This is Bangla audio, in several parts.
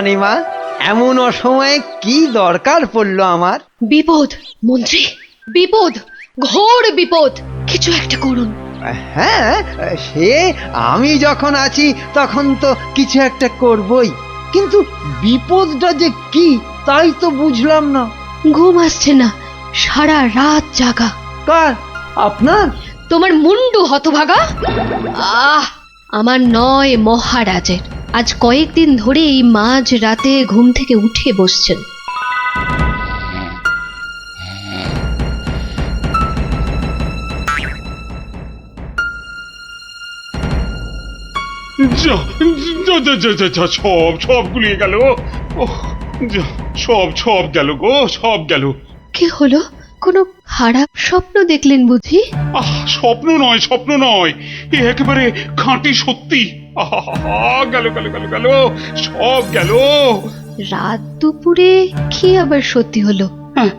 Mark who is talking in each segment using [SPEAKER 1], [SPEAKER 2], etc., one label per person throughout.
[SPEAKER 1] রানীমা, এমন অসময়ে কি দরকার পড়লো আমার?
[SPEAKER 2] বিপদ মন্ত্রী, বিপদ, ঘোর বিপদ, কিছু একটা করুন।
[SPEAKER 1] হ্যাঁ, সে আমি যখন আছি তখন তো কিছু একটা করবই, কিন্তু বিপদটা যে কি তাই তো বুঝলাম না।
[SPEAKER 2] ঘুম আসছে না, সারা রাত জাগা।
[SPEAKER 1] কার? আপনার?
[SPEAKER 2] তোমার মুন্ডু হতভাগা। আমার নয়, মহারাজের। আজ কয়েকদিন ধরেই মাঝ রাতে ঘুম থেকে উঠে বসছেন।
[SPEAKER 3] যা যা যা যা যা যা, সব সব গুলিয়ে গেল। ওহ, যা, সব গেল গো, সব গেল।
[SPEAKER 2] কি হলো? কোনো খারাপ স্বপ্ন দেখলেন বুঝি?
[SPEAKER 3] স্বপ্ন নয়, স্বপ্ন নয়, এ একেবারে খাঁটি সত্যি। গেল গেল গেল গেল, সব গেল।
[SPEAKER 2] রাত দুপুরে কি আবার সত্যি হলো?
[SPEAKER 3] হ্যাঁ,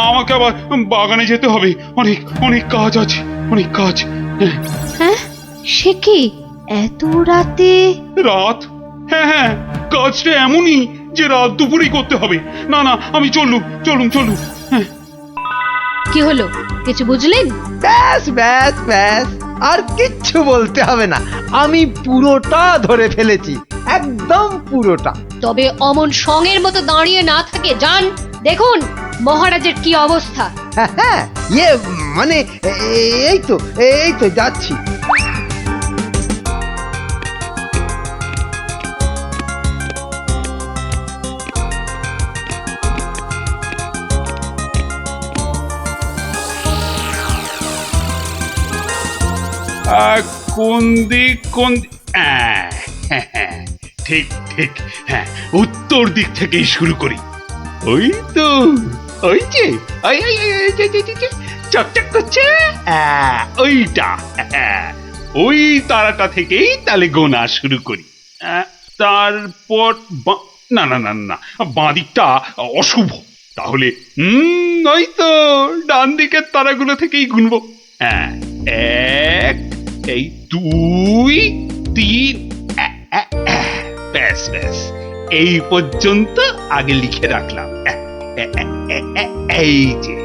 [SPEAKER 3] আমাকে আবার বাগানে যেতে হবে, অনেক অনেক কাজ আছে, অনেক কাজ।
[SPEAKER 2] হ্যাঁ, সে কি এত রাতে?
[SPEAKER 3] রাত? হ্যাঁ হ্যাঁ, কাজটা এমনই যে রাত দুপুরেই করতে হবে। না না, আমি চললুম চলুন চলুন। হ্যাঁ,
[SPEAKER 2] কি হলো, কিছু বুঝলেন?
[SPEAKER 1] ব্যাস ব্যাস ব্যাস, আর কিচ্ছু বলতে হবে না, আমি পুরোটা ধরে ফেলেছি, একদম পুরোটা।
[SPEAKER 2] তবে অমন সঙের মতো দাঁড়িয়ে না থাকে, যান দেখুন মহারাজের কি অবস্থা।
[SPEAKER 1] হ্যাঁ হ্যাঁ, মানে এই তো যাচ্ছি।
[SPEAKER 3] কোন দিক কোন ঠিক ঠিক, হ্যাঁ, উত্তর দিক থেকেই শুরু করি। ওই তো, ওই যে ওই ওই ওই, ওই, যে, যে, যে, যে, চকচক করছে, ওইটা, ওই তারাটা থেকেই তাহলে গোনা শুরু করি। তারপর না না না না, বাঁ দিকটা অশুভ, তাহলে ওই তো ডান দিকের তারাগুলো থেকেই গুনবো। হ্যাঁ, এক, এই দুই, তিন, ব্যাস ব্যাস, এই পর্যন্ত আগে লিখে রাখলাম। এই যে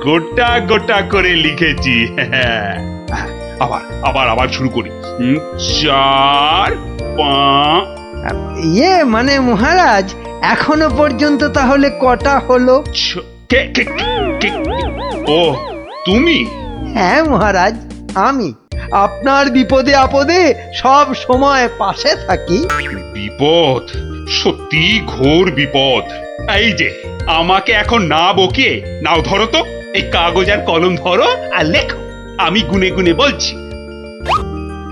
[SPEAKER 3] গোটা গোটা করে লিখেছি। আবার আবার আবার শুরু করি। চার, পাঁচ।
[SPEAKER 1] মানে মহারাজ, এখনো পর্যন্ত তাহলে কটা হলো?
[SPEAKER 3] ও, তুমি?
[SPEAKER 1] হ্যাঁ মহারাজ, আমি আপনার বিপদে আপদে সব সময় পাশে থাকি।
[SPEAKER 3] বিপদ? সত্যি ঘোর বিপদ। এই যে আমাকে এখন না বকিয়ে নাও, ধরো তো এই কাগজ আর কলম ধরো আর লেখো, আমি গুনে গুনে বলছি।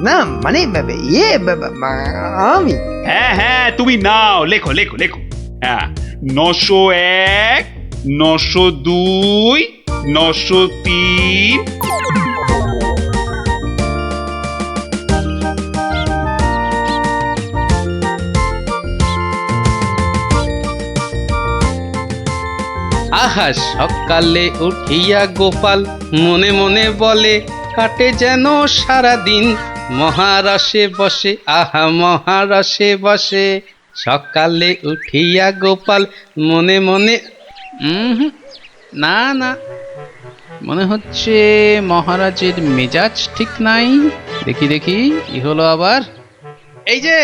[SPEAKER 1] না মানে আমি?
[SPEAKER 3] হ্যাঁ হ্যাঁ, তুমি নাও, লেখো লেখো লেখো। হ্যাঁ, 901, 902, 903।
[SPEAKER 4] আহা সকালে উঠিয়া গোপাল মনে মনে বলে, কাটে যেন সারা দিন মহারসে বসে, আহা মহারসে বসে। সকালে উঠিয়া গোপাল মনে মনে, না না, মনে হচ্ছে মহারাজের মেজাজ ঠিক নাই। দেখি দেখি কি হলো আবার। এই যে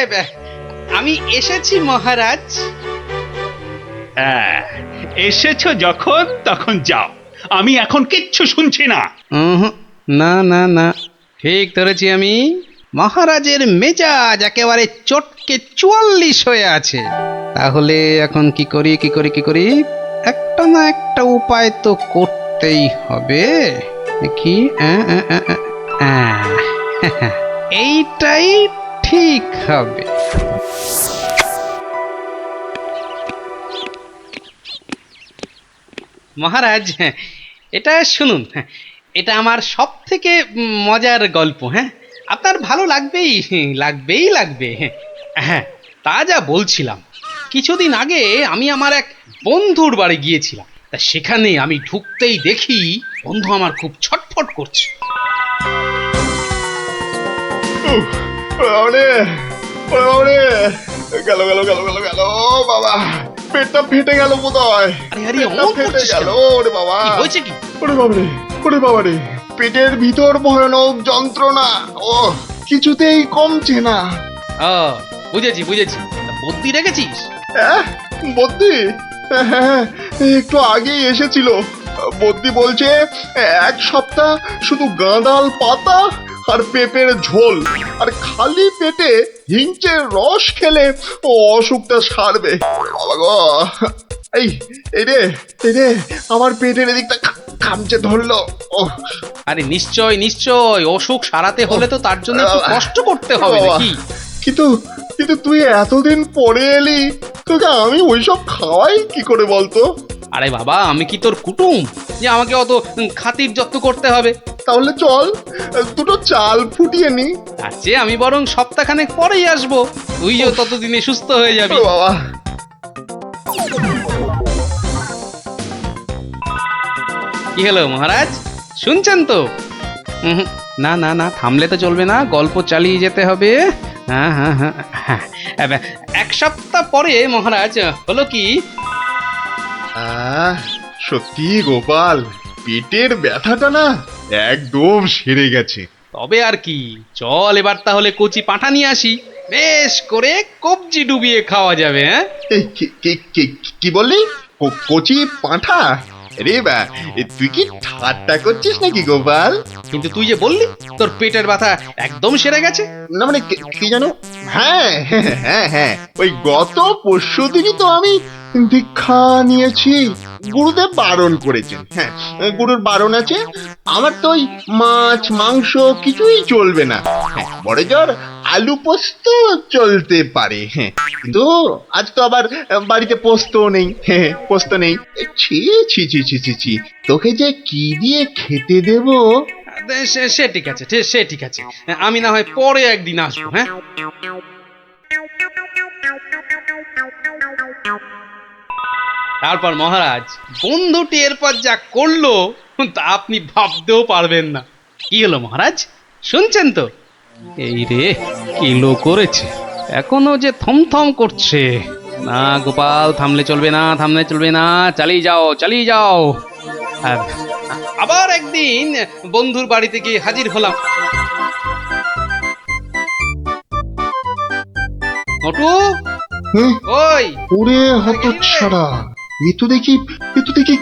[SPEAKER 4] আমি এসেছি মহারাজ।
[SPEAKER 3] হ্যাঁ, এসেছো যখন তখন যাও, আমি এখন কিচ্ছু শুনছি না।
[SPEAKER 4] না না না, ঠিক ধরেছি আমি। মহারাজের মেজাজ একেবারে চটকে 44 হয়ে আছে। তাহলে এখন কি করি কি করি কি করি, একটা না একটা উপায় তো করতেই হবে। দেখি, এইটাই ঠিক হবে। মহারাজ, এটা শুনুন, এটা আমার সব থেকে মজার গল্প। হ্যাঁ, আপনার ভালো লাগবেই লাগবেই লাগবে। হ্যাঁ, তা যা বলছিলাম, কিছুদিন আগে আমি আমার এক বন্ধুর বাড়ি গিয়েছিলাম। তা সেখানে আমি ঢুকতেই দেখি বন্ধু আমার খুব ছটফট করছে।
[SPEAKER 5] গেল গেল গেল গেল গেল বাবা, পেটটা ফেটে গেল বোধহয়।
[SPEAKER 4] আরে আরে
[SPEAKER 5] পেটটা
[SPEAKER 4] অমন
[SPEAKER 5] ফেটে
[SPEAKER 4] করছিস
[SPEAKER 5] গেল
[SPEAKER 4] কেন?
[SPEAKER 5] ওরে বাবা।
[SPEAKER 4] কি হয়েছে কি?
[SPEAKER 5] ওরে বাবারে, ওরে বাবারে, পেটের ভিতর ভয়ানক যন্ত্রণা। ও কিছুতেই কমছে না।
[SPEAKER 4] ও বুঝেছি বুঝেছি, তা বুদ্ধি রেখেছিস?
[SPEAKER 5] বদ্যি, হ্যাঁ, একটু আগেই এসেছিল। বদ্যি বলছে 1 সপ্তাহ শুধু গাঁদাল পাতা আর পেঁপের ঝোল আর খালি পেটে হিংচের রস খেলে ও অসুখটা সারবে। বাবা গো, এই এই রে, এই রে, আমার পেটের এদিকটা খামচে ধরলো। ও
[SPEAKER 4] আরে নিশ্চয় নিশ্চয়, অসুখ সারাতে হলে তো তার জন্য একটু কষ্ট করতে হবে
[SPEAKER 5] বাবা,
[SPEAKER 4] নাকি?
[SPEAKER 5] কিন্তু কিন্তু তুই এতদিন পরে এলি, তোকে আমি ওইসব খাওয়াই কি করে বলতো?
[SPEAKER 4] আরে বাবা, আমি কি তোর কুটুম যে আমাকে অত খাতির যত্ন করতে হবে?
[SPEAKER 5] তাহলে চল দুটো চাল ফুটিয়ে নি।
[SPEAKER 4] তার চেয়ে আমি বরং সপ্তাহখানেক পরেই আসবো, তুইও ততদিনে সুস্থ হয়ে যাবি।
[SPEAKER 5] ও বাবা,
[SPEAKER 4] কি হলো মহারাজ, শুনছেন তো? না না না, থামলে তো চলবে না, গল্প চালিয়ে যেতে হবে। হ্যাঁ হ্যাঁ হ্যাঁ হ্যাঁ, 1 সপ্তাহ পরে মহারাজ হলো কি,
[SPEAKER 5] সত্যি গোপাল, পেটের ব্যথাটা না একদম সেরে গেছে।
[SPEAKER 4] তবে আর কি, চল এবার তাহলে কচি পাঁঠা নিয়ে আসি, বেশ করে কবজি ডুবিয়ে খাওয়া যাবে। হ্যাঁ
[SPEAKER 5] এই, কি বললি? কচি পাঁঠা? রে বা, তুই কি ঠাট্টা করছিস নাকি গোপাল?
[SPEAKER 4] কিন্তু তুই যে বললি তোর পেটের ব্যথা একদম সেরে গেছে।
[SPEAKER 5] না মানে কি জানো, হ্যাঁ হ্যাঁ হ্যাঁ হ্যাঁ, ওই গত পরশুদিনই তো আমি দীক্ষা নিয়েছি। গুরুদেব বারণ করেছেন, হ্যাঁ গুরুর বারণ আছে। আমার তো ওই মাছ মাংস কিছুই চলবে না। হ্যাঁ, বড় জোর আলু পোস্ত চলতে পারে, হ্যাঁ, কিন্তু আজ তো আবার বাড়িতে পোস্ত নেই। হ্যাঁ, পোস্ত নেই। ছি ছি ছি ছি ছি ছি, তোকে যে কি দিয়ে খেতে দেবো?
[SPEAKER 4] সে ঠিক আছে, সে ঠিক আছে, আমি না হয় পরে একদিন আসবো। হ্যাঁ তারপর মহারাজ, বন্ধুটি এরপর যা করলো তা আপনি ভাবতেও পারবেন না। কি হলো মহারাজ, শুনছেন তো? এই রে, কিলো করেছে, এখনো যে থমথম করছে। না গোপাল, থামলে চলবে না, থামলে চলবে না, চালিয়ে যাও চালিয়ে যাও। আর আবার একদিন বন্ধুর বাড়িতে গিয়ে হাজির হলাম। মোটু, ওই
[SPEAKER 5] ওরে হতচ্ছাড়া, এ তো দেখি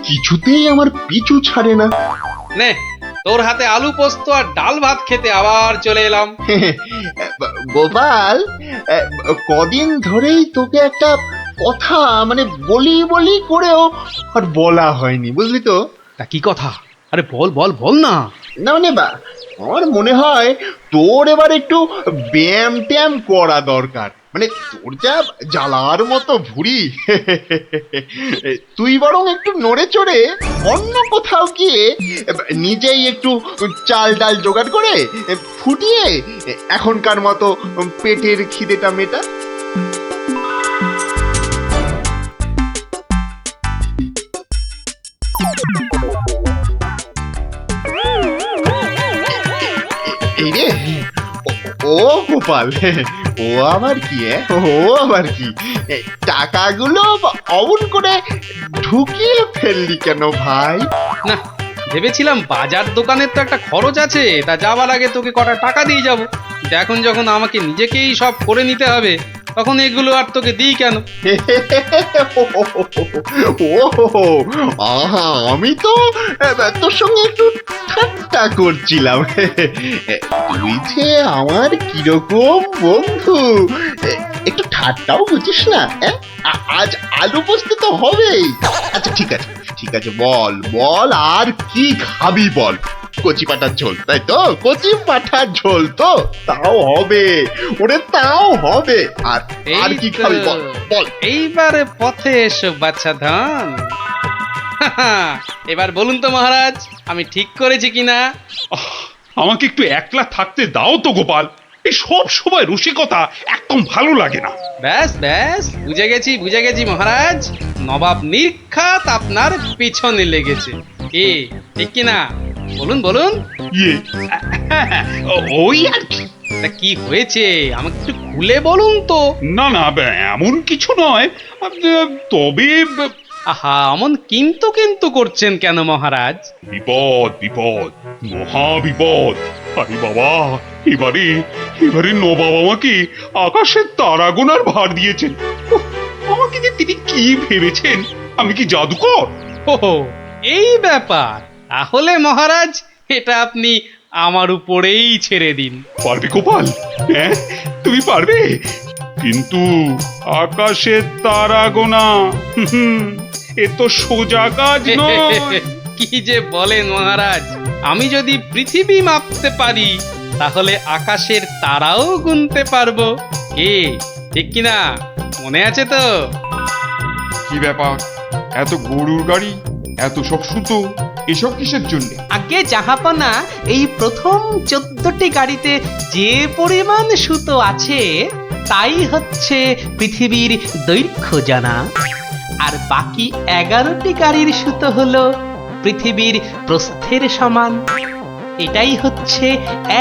[SPEAKER 5] কিছুতেই আমার পিছু ছাড়ে না।
[SPEAKER 4] নে, তোর হাতে আলু পোস্ত আর ডাল ভাত খেতে আবার চলে এলাম।
[SPEAKER 5] গোপাল, কদিন ধরেই তোকে একটা কথা মানে বলি বলি করেও আর বলা হয়নি, বুঝলি তো?
[SPEAKER 4] তা কি কথা? আরে বল বল বল না।
[SPEAKER 5] না মানে আমার মনে হয় তোর এবার একটু ব্যায়াম ট্যায়াম করা দরকার। মানে তোর যা জ্বালার মতো ভুঁড়ি, তুই বরং একটু নড়ে চড়ে অন্য কোথাও গিয়ে নিজেই একটু চাল ডাল জোগাড় করে ফুটিয়ে এখনকার মতো পেটের খিদেটা মেটা। এই রে, ও গোপাল, ও আবার কি? ও আবার কি? টাকাগুলো অমন করে ঢুকিয়ে ফেললি কেন ভাই?
[SPEAKER 4] না, ভেবেছিলাম বাজার দোকানের তো একটা খরচ আছে, তা যাওয়ার আগে তোকে কটা টাকা দিয়ে যাব। এখন যখন আমাকে নিজেকেই সব করে নিতে হবে, তখন এগুলো আর তোকে দিই কেন?
[SPEAKER 5] ও আহা, আমি তো তোর সঙ্গে একটু ঠাট্টা করছিলাম। তুই যে আমার কিরকম বন্ধু, একটু ঠাট্টাও বুঝিস না? আজ আলু পোস্ত তো হবেই। আচ্ছা ঠিক আছে ঠিক আছে, বল বল, আর কি খাবি বল? কচি পাঠার ঝোল, তাই তো? কচি পাঠার ঝোল তো তাও হবে, ওরে তাও হবে। আর আর কি খাবি বল বল।
[SPEAKER 4] এইবারে পথে এসো বাচ্চা ধন। এবার বলুন তো মহারাজ, আমি ঠিক করেছি কিনা?
[SPEAKER 3] আমাকে একটু একলা থাকতে দাও তো গোপাল, এই সব সময় রসিকতা একদম ভালো লাগে না।
[SPEAKER 4] ব্যাস ব্যাস, বুঝে গেছি মহারাজ, নবাব নির্ঘাত আপনার পিছনে লেগেছে। কি ঠিক কিনা? বলুন বলুন।
[SPEAKER 3] ইয়ে, ওই আর কি।
[SPEAKER 4] তা কি হয়েছে আমাকে একটু খুলে বলুন তো।
[SPEAKER 3] না না, এমন কিছু নয়। তবে
[SPEAKER 4] আহা, অমন কিন্তু কিন্তু করছেন কেন মহারাজ?
[SPEAKER 3] বিপদ বিপদ, মহা বিপদ। আরে বাবা, এবারে এবারে নবাব আমাকে আকাশের তারা গোনার ভার দিয়েছেন। উফ, আমাকে যে তিনি কি ভেবেছেন, আমি কি জাদুকর?
[SPEAKER 4] ও, এই ব্যাপার। তাহলে মহারাজ, এটা আপনি আমার উপরেই ছেড়ে দিন।
[SPEAKER 3] পারবে গোপাল? হ্যাঁ, তুমি পারবে? কিন্তু আকাশের তারা গোনা, এ তো সোজা কাজ নয়।
[SPEAKER 4] কি যে বলেন মহারাজ, আমি যদি পৃথিবী মাপতে পারি তাহলে আকাশের তারাও গুনতে পারবো। কি ঠিক কিনা? মনে আছে তো?
[SPEAKER 6] কি ব্যাপার, এত গরুর গাড়ি, এত সব সুতো, এসব কিসের জন্য?
[SPEAKER 7] আগে জাহাপনা, এই প্রথম 14টি গাড়িতে যে পরিমাণ সুতো আছে তাই হচ্ছে পৃথিবীর দৈর্ঘ্য জানা, আর বাকি 11টি গাড়ির সুতো হলো পৃথিবীর প্রস্থের সমান। এটাই হচ্ছে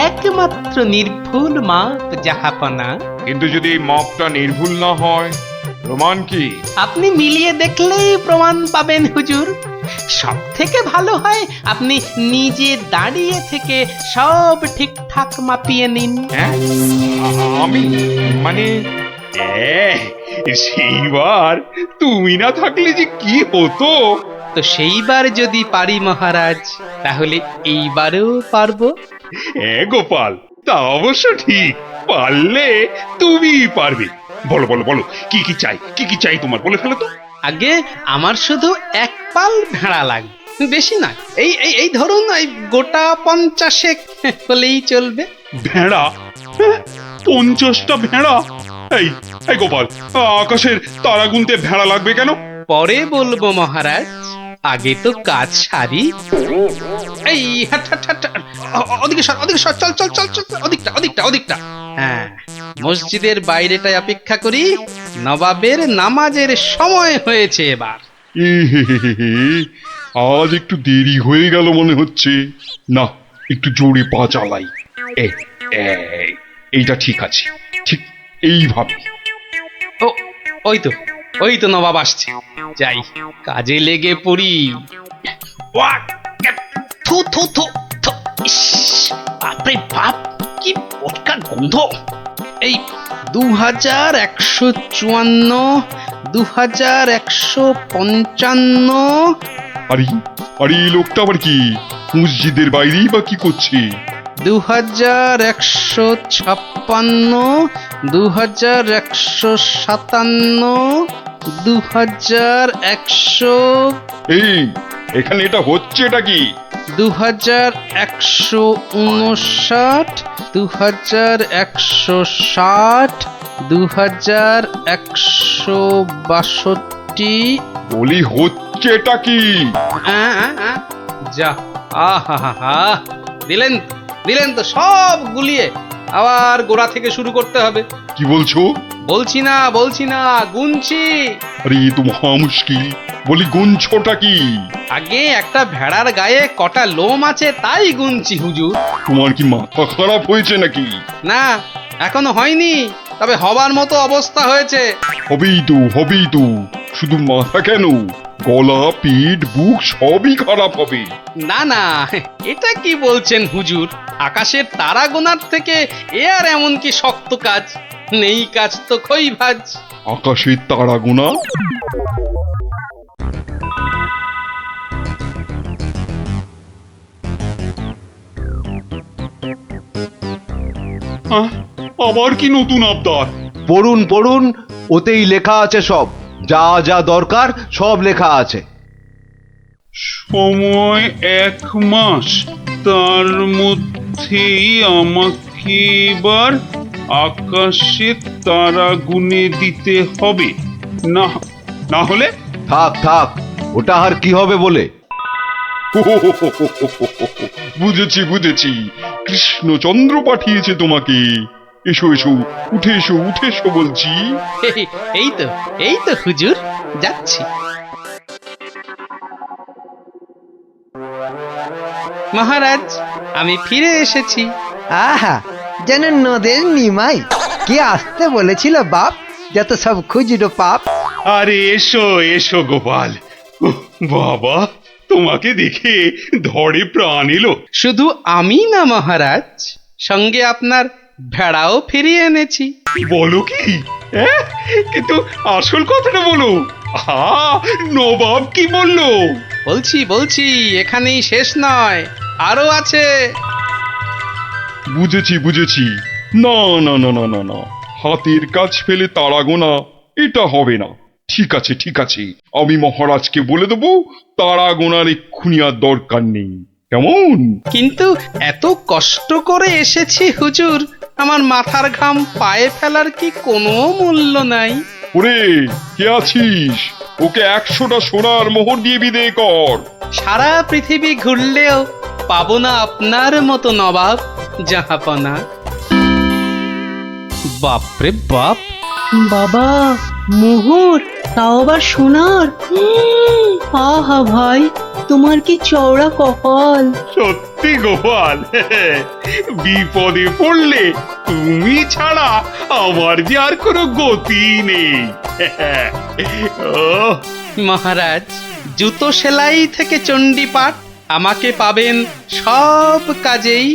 [SPEAKER 7] একমাত্র নির্ভুল মাপ জাহাপনা।
[SPEAKER 6] কিন্তু যদি এই মাপটা নির্ভুল না হয়, প্রমাণ কি?
[SPEAKER 7] আপনি মিলিয়ে দেখলেই প্রমাণ পাবেন হুজুর। সব থেকে ভালো হয় আপনি নিজে দাঁড়িয়ে থেকে সব ঠিকঠাক মাপিয়ে নিন।
[SPEAKER 6] হ্যাঁ, আমি মানে
[SPEAKER 3] সেইবার তুমি না থাকলে যে কি হতো।
[SPEAKER 4] তো সেইবার যদি পারি মহারাজ, তাহলে এইবারেও পারবো।
[SPEAKER 3] হ্যাঁ গোপাল, তা অবশ্য ঠিক। পারলে তুমি পারবে। বলো বলো বলো, কি কি চাই, কি কি চাই তোমার, বলে ফেলো তো।
[SPEAKER 4] আগে আমার শুধু এক পাল ভেড়া লাগবে, বেশি না। এই এই এই ধরুন, এই গোটা 50 হলেই চলবে।
[SPEAKER 3] ভেড়া? হ্যাঁ, 50টা ভেড়া? এই এই গোপাল, আকাশের তারা গুনতে ভেড়া লাগবে কেন?
[SPEAKER 4] পরে বলবো মহারাজ, আগে তো কাজ সারি। এই হাট হাট হাট, ওদিকে সর, ওদিকে সর, চল চল চল চল, ওদিকটা ওদিকটা ওদিকটা। হ্যাঁ, মসজিদের বাইরেটায় অপেক্ষা করি, নবাবের নামাজের সময় হয়েছে এবার।
[SPEAKER 3] আজ একটু দেরি হয়ে গেল মনে হচ্ছে। না, একটু জোরে পা চালাই। এইটা ঠিক আছে, ঠিক এইভাবে।
[SPEAKER 4] ও, ওই তো ওই তো নবাব আসছে, যাই কাজে লেগে পড়ি। ওয়াক, থু থু থু থু, ইস, বাপরে বাপ, কি পটকা গন্ধ। এই 2154, 2155।
[SPEAKER 3] আরে আরে, এই লোকটা আবার কি মসজিদের বাইরেই বা কি করছে?
[SPEAKER 4] 2156, 2157, 2100,
[SPEAKER 3] এই, এখানে এটা হচ্ছেটা কি?
[SPEAKER 4] 2159, 2160, 2162।
[SPEAKER 3] বলি হচ্ছেটা কি?
[SPEAKER 4] যা, আহা, দিলেন দিলেন তো সব গুলিয়ে। আবার গোড়া থেকে শুরু করতে হবে।
[SPEAKER 3] কি বলছো?
[SPEAKER 4] বলছি না, গুনছি।
[SPEAKER 3] আরে এ তো মহা মুশকিল। বলি গুনছোটা কি?
[SPEAKER 4] আগে একটা ভেড়ার গায়ে কটা লোম আছে তাই গুনছি হুজুর।
[SPEAKER 3] তোমার কি মাথা খারাপ হয়েছে নাকি?
[SPEAKER 4] না, এখনো হয়নি, তবে হবার মতো অবস্থা হয়েছে।
[SPEAKER 3] হবেই তো, শুধু মাথা কেন, গলা, পিঠ, বুক সবই খারাপ হবে।
[SPEAKER 4] না, এটা কি বলছেন হুজুর? আকাশের তারা গোনার থেকে এ আর এমন কি শক্ত কাজ? নেই কাজ তো খই ভাজ।
[SPEAKER 3] আকাশের তারা গোনা? আবার কি নতুন আবদার?
[SPEAKER 8] পড়ুন পড়ুন, ওতেই লেখা আছে সব, যা যা দরকার সব লেখা আছে।
[SPEAKER 3] সময় 1 মাস, তার মধ্যেই আমাকে এবার আকাশে তারা গুনে দিতে হবে। না, না হলে
[SPEAKER 8] থাক থাক, ওটা আর কি হবে বলে।
[SPEAKER 3] বুঝেছি, কৃষ্ণচন্দ্র পাঠিয়েছে তোমাকে। এসো উঠে এসো বলছি।
[SPEAKER 4] এই তো হুজুর, যাচ্ছি। মহারাজ, আমি ফিরে এসেছি।
[SPEAKER 1] আহা, যেন নদের নিমাই। কে আসতে বলেছিল বাপ, যত সব খুচরো পাপ।
[SPEAKER 3] আরে এসো এসো গোপাল। উহ, বাবা, তোমাকে দেখে ধরে প্রাণ এলো।
[SPEAKER 4] শুধু আমি না মহারাজ, সঙ্গে আপনার ভেড়াও ফিরিয়ে এনেছি।
[SPEAKER 3] বলো কি? হ্যাঁ? কিন্তু আসল কথাটা বলো। নবাব কি বললো?
[SPEAKER 4] বলছি এখানেই শেষ নয়, আরো আছে।
[SPEAKER 6] বুঝেছি। না না না না না না, হাতের কাজ ফেলে তারা গোনা এটা হবে না। ঠিক আছে, আমি মহারাজকে বলে দেবো তারা গোনার এক্ষুনি আর দরকার নেই, কেমন?
[SPEAKER 4] কিন্তু এত কষ্ট করে এসেছি হুজুর, আমার মাথার ঘাম পায়ে ফেলার কি কোনো মূল্য নাই?
[SPEAKER 6] ওরে, কে আছিস? ওকে 100টা সোনার মোহর দিয়ে বিদেয় কর।
[SPEAKER 4] সারা পৃথিবী ঘুরলেও পাবো না আপনার মতো নবাব জাহাপনা। বাপরে বাপ!
[SPEAKER 9] বাবা, মোহর, তাও আবার সোনার। আহা ভাই, তোমার কি চওড়া কপাল।
[SPEAKER 3] সত্যি গোপাল, বিপদে পড়লে তুমি ছাড়া আমার যে আর কোনো গতি নেই। ওহ,
[SPEAKER 4] মহারাজ, জুতো সেলাই থেকে চণ্ডীপাঠ আমাকে পাবেন সব কাজেই।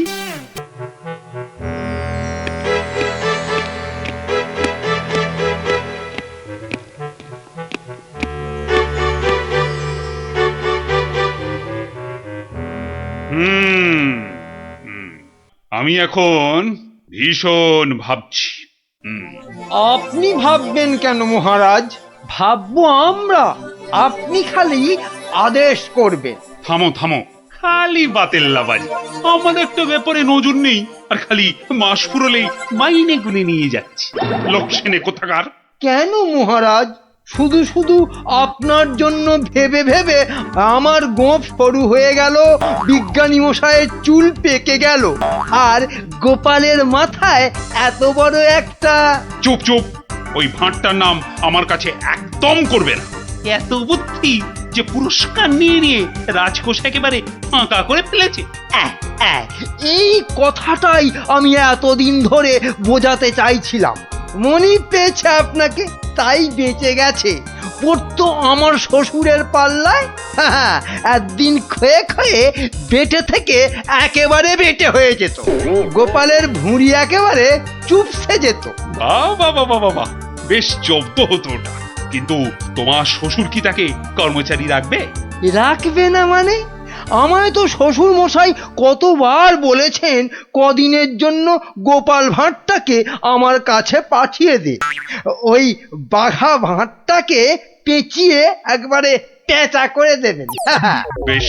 [SPEAKER 3] হুম হুম, আমি এখন ভীষণ ভাবছি।
[SPEAKER 1] আপনি ভাববেন কেন মহারাজ? ভাববো আমরা। আপনি খালি আদেশ করবেন।
[SPEAKER 3] থামো থামো, খালি বাতেল্লাবাজি। আমাদের তো ব্যাপারে নজর নেই, আর খালি মাস ফুরলেই মাইনে গুনে নিয়ে যাচ্ছে। লোকসেনে কোথাকার।
[SPEAKER 1] কেন মহারাজ? শুধু শুধু আপনার জন্য ভেবে ভেবে আমার গোঁফ সরু হয়ে গেল, বিজ্ঞানী মশাইয়ের চুল পেকে গেল, আর গোপালের মাথায় এত বড় একটা।
[SPEAKER 3] চুপ চুপ, ওই ভাঁটটার নাম আমার কাছে একদম করবে না। এত বুদ্ধি যে পুরস্কার নিয়ে নিয়ে রাজকোষ একেবারে ফাঁকা করে ফেলেছে।
[SPEAKER 1] এই কথাটাই আমি এতদিন ধরে বোঝাতে চাইছিলাম। মনি পেয়েছে আপনাকে, তাই বেঁচে গেছে। পড়তো আমার শ্বশুরের পাল্লায়। একদিন ক্ষয়ে ক্ষয়ে বেটে থেকে একেবারে বেটে হয়ে যেত। গোপালের ভুঁড়ি একেবারে চুপসে যেত।
[SPEAKER 3] বাবা বাবা বাবা, বেশ জব্দ হতো ওটা। কিন্তু তোমার শ্বশুর কি তাকে কর্মচারী রাখবে?
[SPEAKER 1] রাখবে না মানে? আমায় তো শ্বশুর মশাই কতবার বলেছেন কদিনের জন্য গোপাল ভাঁড়টাকে আমার কাছে পাঠিয়ে দে। ওই বাঘা ভাঁড়টাকে পেঁচিয়ে একবারে পেঁচা করে দেবেন।
[SPEAKER 3] বেশ,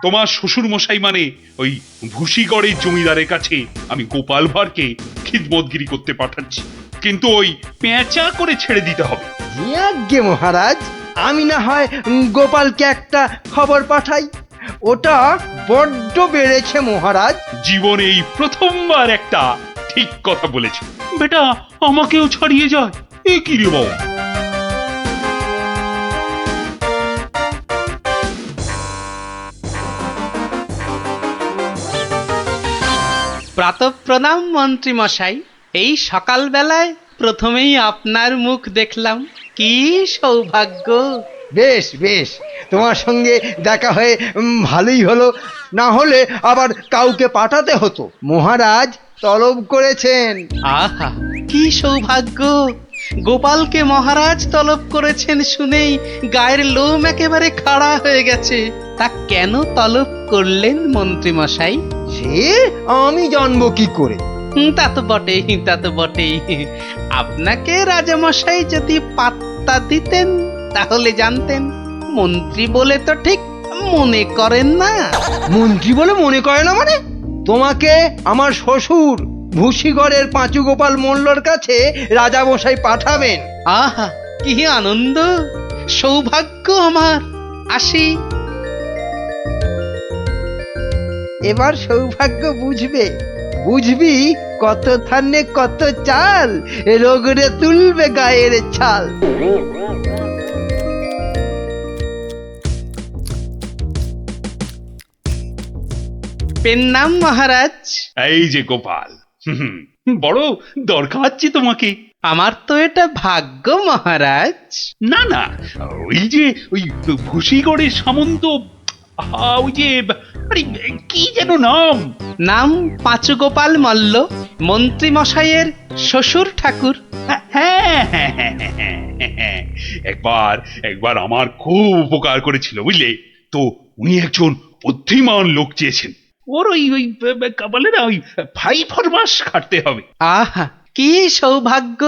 [SPEAKER 3] তোমার শ্বশুর মশাই মানে ওই ভুসিগড়ের জমিদারের কাছে আমি গোপাল ভাঁড়কে খিদমতগিরি করতে পাঠাচ্ছি। কিন্তু ওই পেঁচা করে ছেড়ে দিতে হবে।
[SPEAKER 1] আজ্ঞে মহারাজ, আমি না হয় গোপালকে একটা খবর পাঠাই। ওটা বড্ড বেড়েছে মহারাজ।
[SPEAKER 3] জীবনে এই প্রথমবার একটা ঠিক কথা বলেছে। বেটা আমাকেও ছাড়িয়ে যায়, এ কি রে বাবা?
[SPEAKER 4] প্রাতঃপ্রণাম মন্ত্রী মশাই। এই সকালবেলায় প্রথমেই আপনার মুখ দেখলাম, কি সৌভাগ্য!
[SPEAKER 1] বেশ বেশ, তোমার সঙ্গে দেখা হয়ে ভালোই হলো। না হলে আবার কাউকে পাঠাতে হতো। মহারাজ তলব করেছেন।
[SPEAKER 4] আহা, কি সৌভাগ্য! গোপালকে মহারাজ তলব করেছেন শুনেই গায়ের লোম একেবারে খাড়া হয়ে গেছে। তা কেন তলব করলেন মন্ত্রী মশাই?
[SPEAKER 1] সে আমি জানবো কি করে?
[SPEAKER 4] তা তো বটেই। আপনাকে রাজামশাই যদি পাত্তা দিতেন তাহলে জানতেন। মন্ত্রী বলে তো ঠিক মনে করেন না।
[SPEAKER 1] মন্ত্রী বলে মনে করে না মানে? তোমাকে আমার শ্বশুর ভুসিগড়ের পাঁচু গোপাল মোল্লর কাছে রাজামশাই পাঠাবেন।
[SPEAKER 4] আহা, কি আনন্দ, সৌভাগ্য আমার। আসি।
[SPEAKER 1] এবার সৌভাগ্য বুঝবি কত ধানে কত চাল, রোগরে তুলবে গায়ের ছাল।
[SPEAKER 4] পেন নাম মহারাজ।
[SPEAKER 3] এই যে গোপাল, বড় দরকার যে তোমাকে।
[SPEAKER 4] আমার তো এটা ভাগ্য মহারাজ।
[SPEAKER 3] না না, ওই যে ওই ভুসিগড়ের সামন্ত, ওই যে আরে কি যেন নাম?
[SPEAKER 4] নাম পাঁচুগোপাল মল্ল, মন্ত্রী মশাইয়ের শ্বশুর ঠাকুর।
[SPEAKER 3] হ্যাঁ হ্যাঁ হ্যাঁ হ্যাঁ হ্যাঁ, হ্যাঁ। একবার একবার আমার খুব উপকার করেছিল বুঝলে তো। উনি একজন বুদ্ধিমান লোক চেয়েছেন। ওর ওই ওই বলে না, ওই 5 মাস খাটতে হবে।
[SPEAKER 4] আহা, কি সৌভাগ্য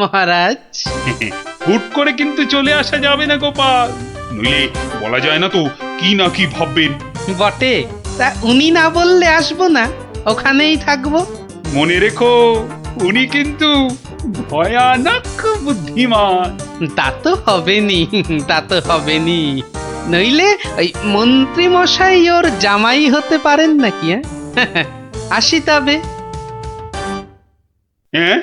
[SPEAKER 4] মহারাজ।
[SPEAKER 3] হুট করে কিন্তু চলে আসা যাবে না গোপাল, নইলে বলা যায় না তো কি না কি ভাববেন।
[SPEAKER 4] বটে, তা উনি না বললে আসবো না, ওখানেই থাকবো।
[SPEAKER 3] মনে রেখো, উনি কিন্তু ভয়ানক বুদ্ধিমান।
[SPEAKER 4] তা তো হবেনি, তা তো হবেনি। নইলে ওই মন্ত্রী মশাই ওর জামাই হতে পারেন নাকি? আসি তবে।
[SPEAKER 3] হ্যাঁ,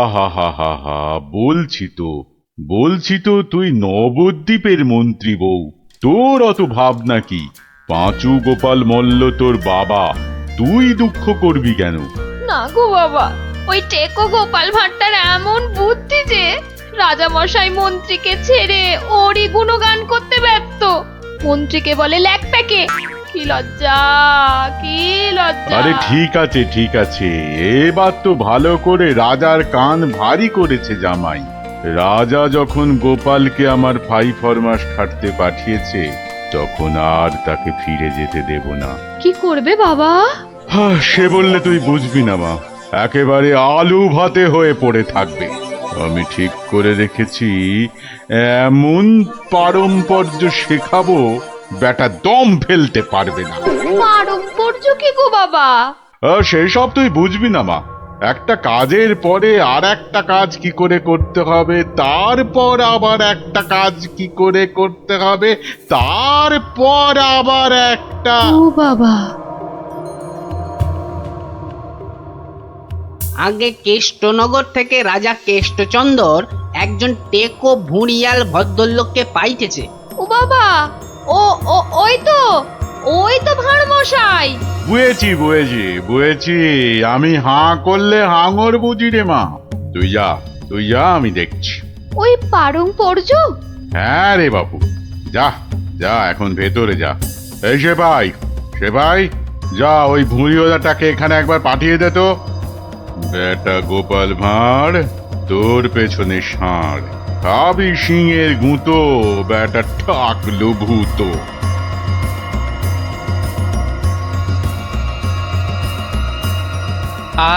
[SPEAKER 5] আহা হা হা হা, বলছি তো তুই নবদ্বীপের মন্ত্রী বউ, তোর অত ভাবনা কি? পাঁচু গোপাল মল্ল তোর বাবা, তুই দুঃখ করবি কেন?
[SPEAKER 10] না গো বাবা, ওই টেকো গোপাল ভাঁড়টার এমন বুদ্ধি যে রাজামশাই মন্ত্রীকে ছেড়ে ওরই গুণগান করতে ব্যস্ত। মন্ত্রীকে বলে ল্যাকপ্যাকে। কি লজ্জা, কি লজ্জা!
[SPEAKER 5] আরে ঠিক আছে, এবার তো ভালো করে রাজার কান ভারী করেছে জামাই। রাজা যখন গোপালকে আমার 5 মাস খাটতে পাঠিয়েছে, তখন আর তাকে ফিরে যেতে দেব না।
[SPEAKER 10] কি করবে বাবা?
[SPEAKER 5] সে বললে তুই বুঝবি না মা, একেবারে আলু ভাতে হয়ে পড়ে থাকবে। আমি ঠিক করে রেখেছি, এমন পারম্পর্য শেখাবো বেটা দম ফেলতে পারবে না।
[SPEAKER 10] পারম্পর্য কি গো বাবা?
[SPEAKER 5] সেসব তুই বুঝবি না মা। একটা কাজের পরে আর একটা কাজ কি করে করতে হবে, তারপর আবার একটা কাজ কি করে করতে হবে, তারপর আবার একটা।
[SPEAKER 10] ও বাবা!
[SPEAKER 11] আগে কেষ্টনগর থেকে রাজা কেষ্টচন্দর একজন টেকো ভুঁড়িয়াল ভদ্রলোককে পাইতেছে।
[SPEAKER 10] ও বাবা, ওই তো ভাঁড় মশাই।
[SPEAKER 5] বুঝেছি, আমি হাঁ করলে হাঙর বুঝি রে মা। তুই যা, আমি দেখছি।
[SPEAKER 10] ওই পারম্পর্য?
[SPEAKER 5] হ্যাঁ রে বাবু, যা এখন ভেতরে যা। এই সেপাই, যা ওই ভুঁড়িওয়ালাটাকে এখানে একবার পাঠিয়ে দে তো। বেটা গোপাল ভাঁড়, তোর পেছনে ষাঁড়, খাবি সিংয়ের গুঁতো, বেটা ঠাকলো ভূত।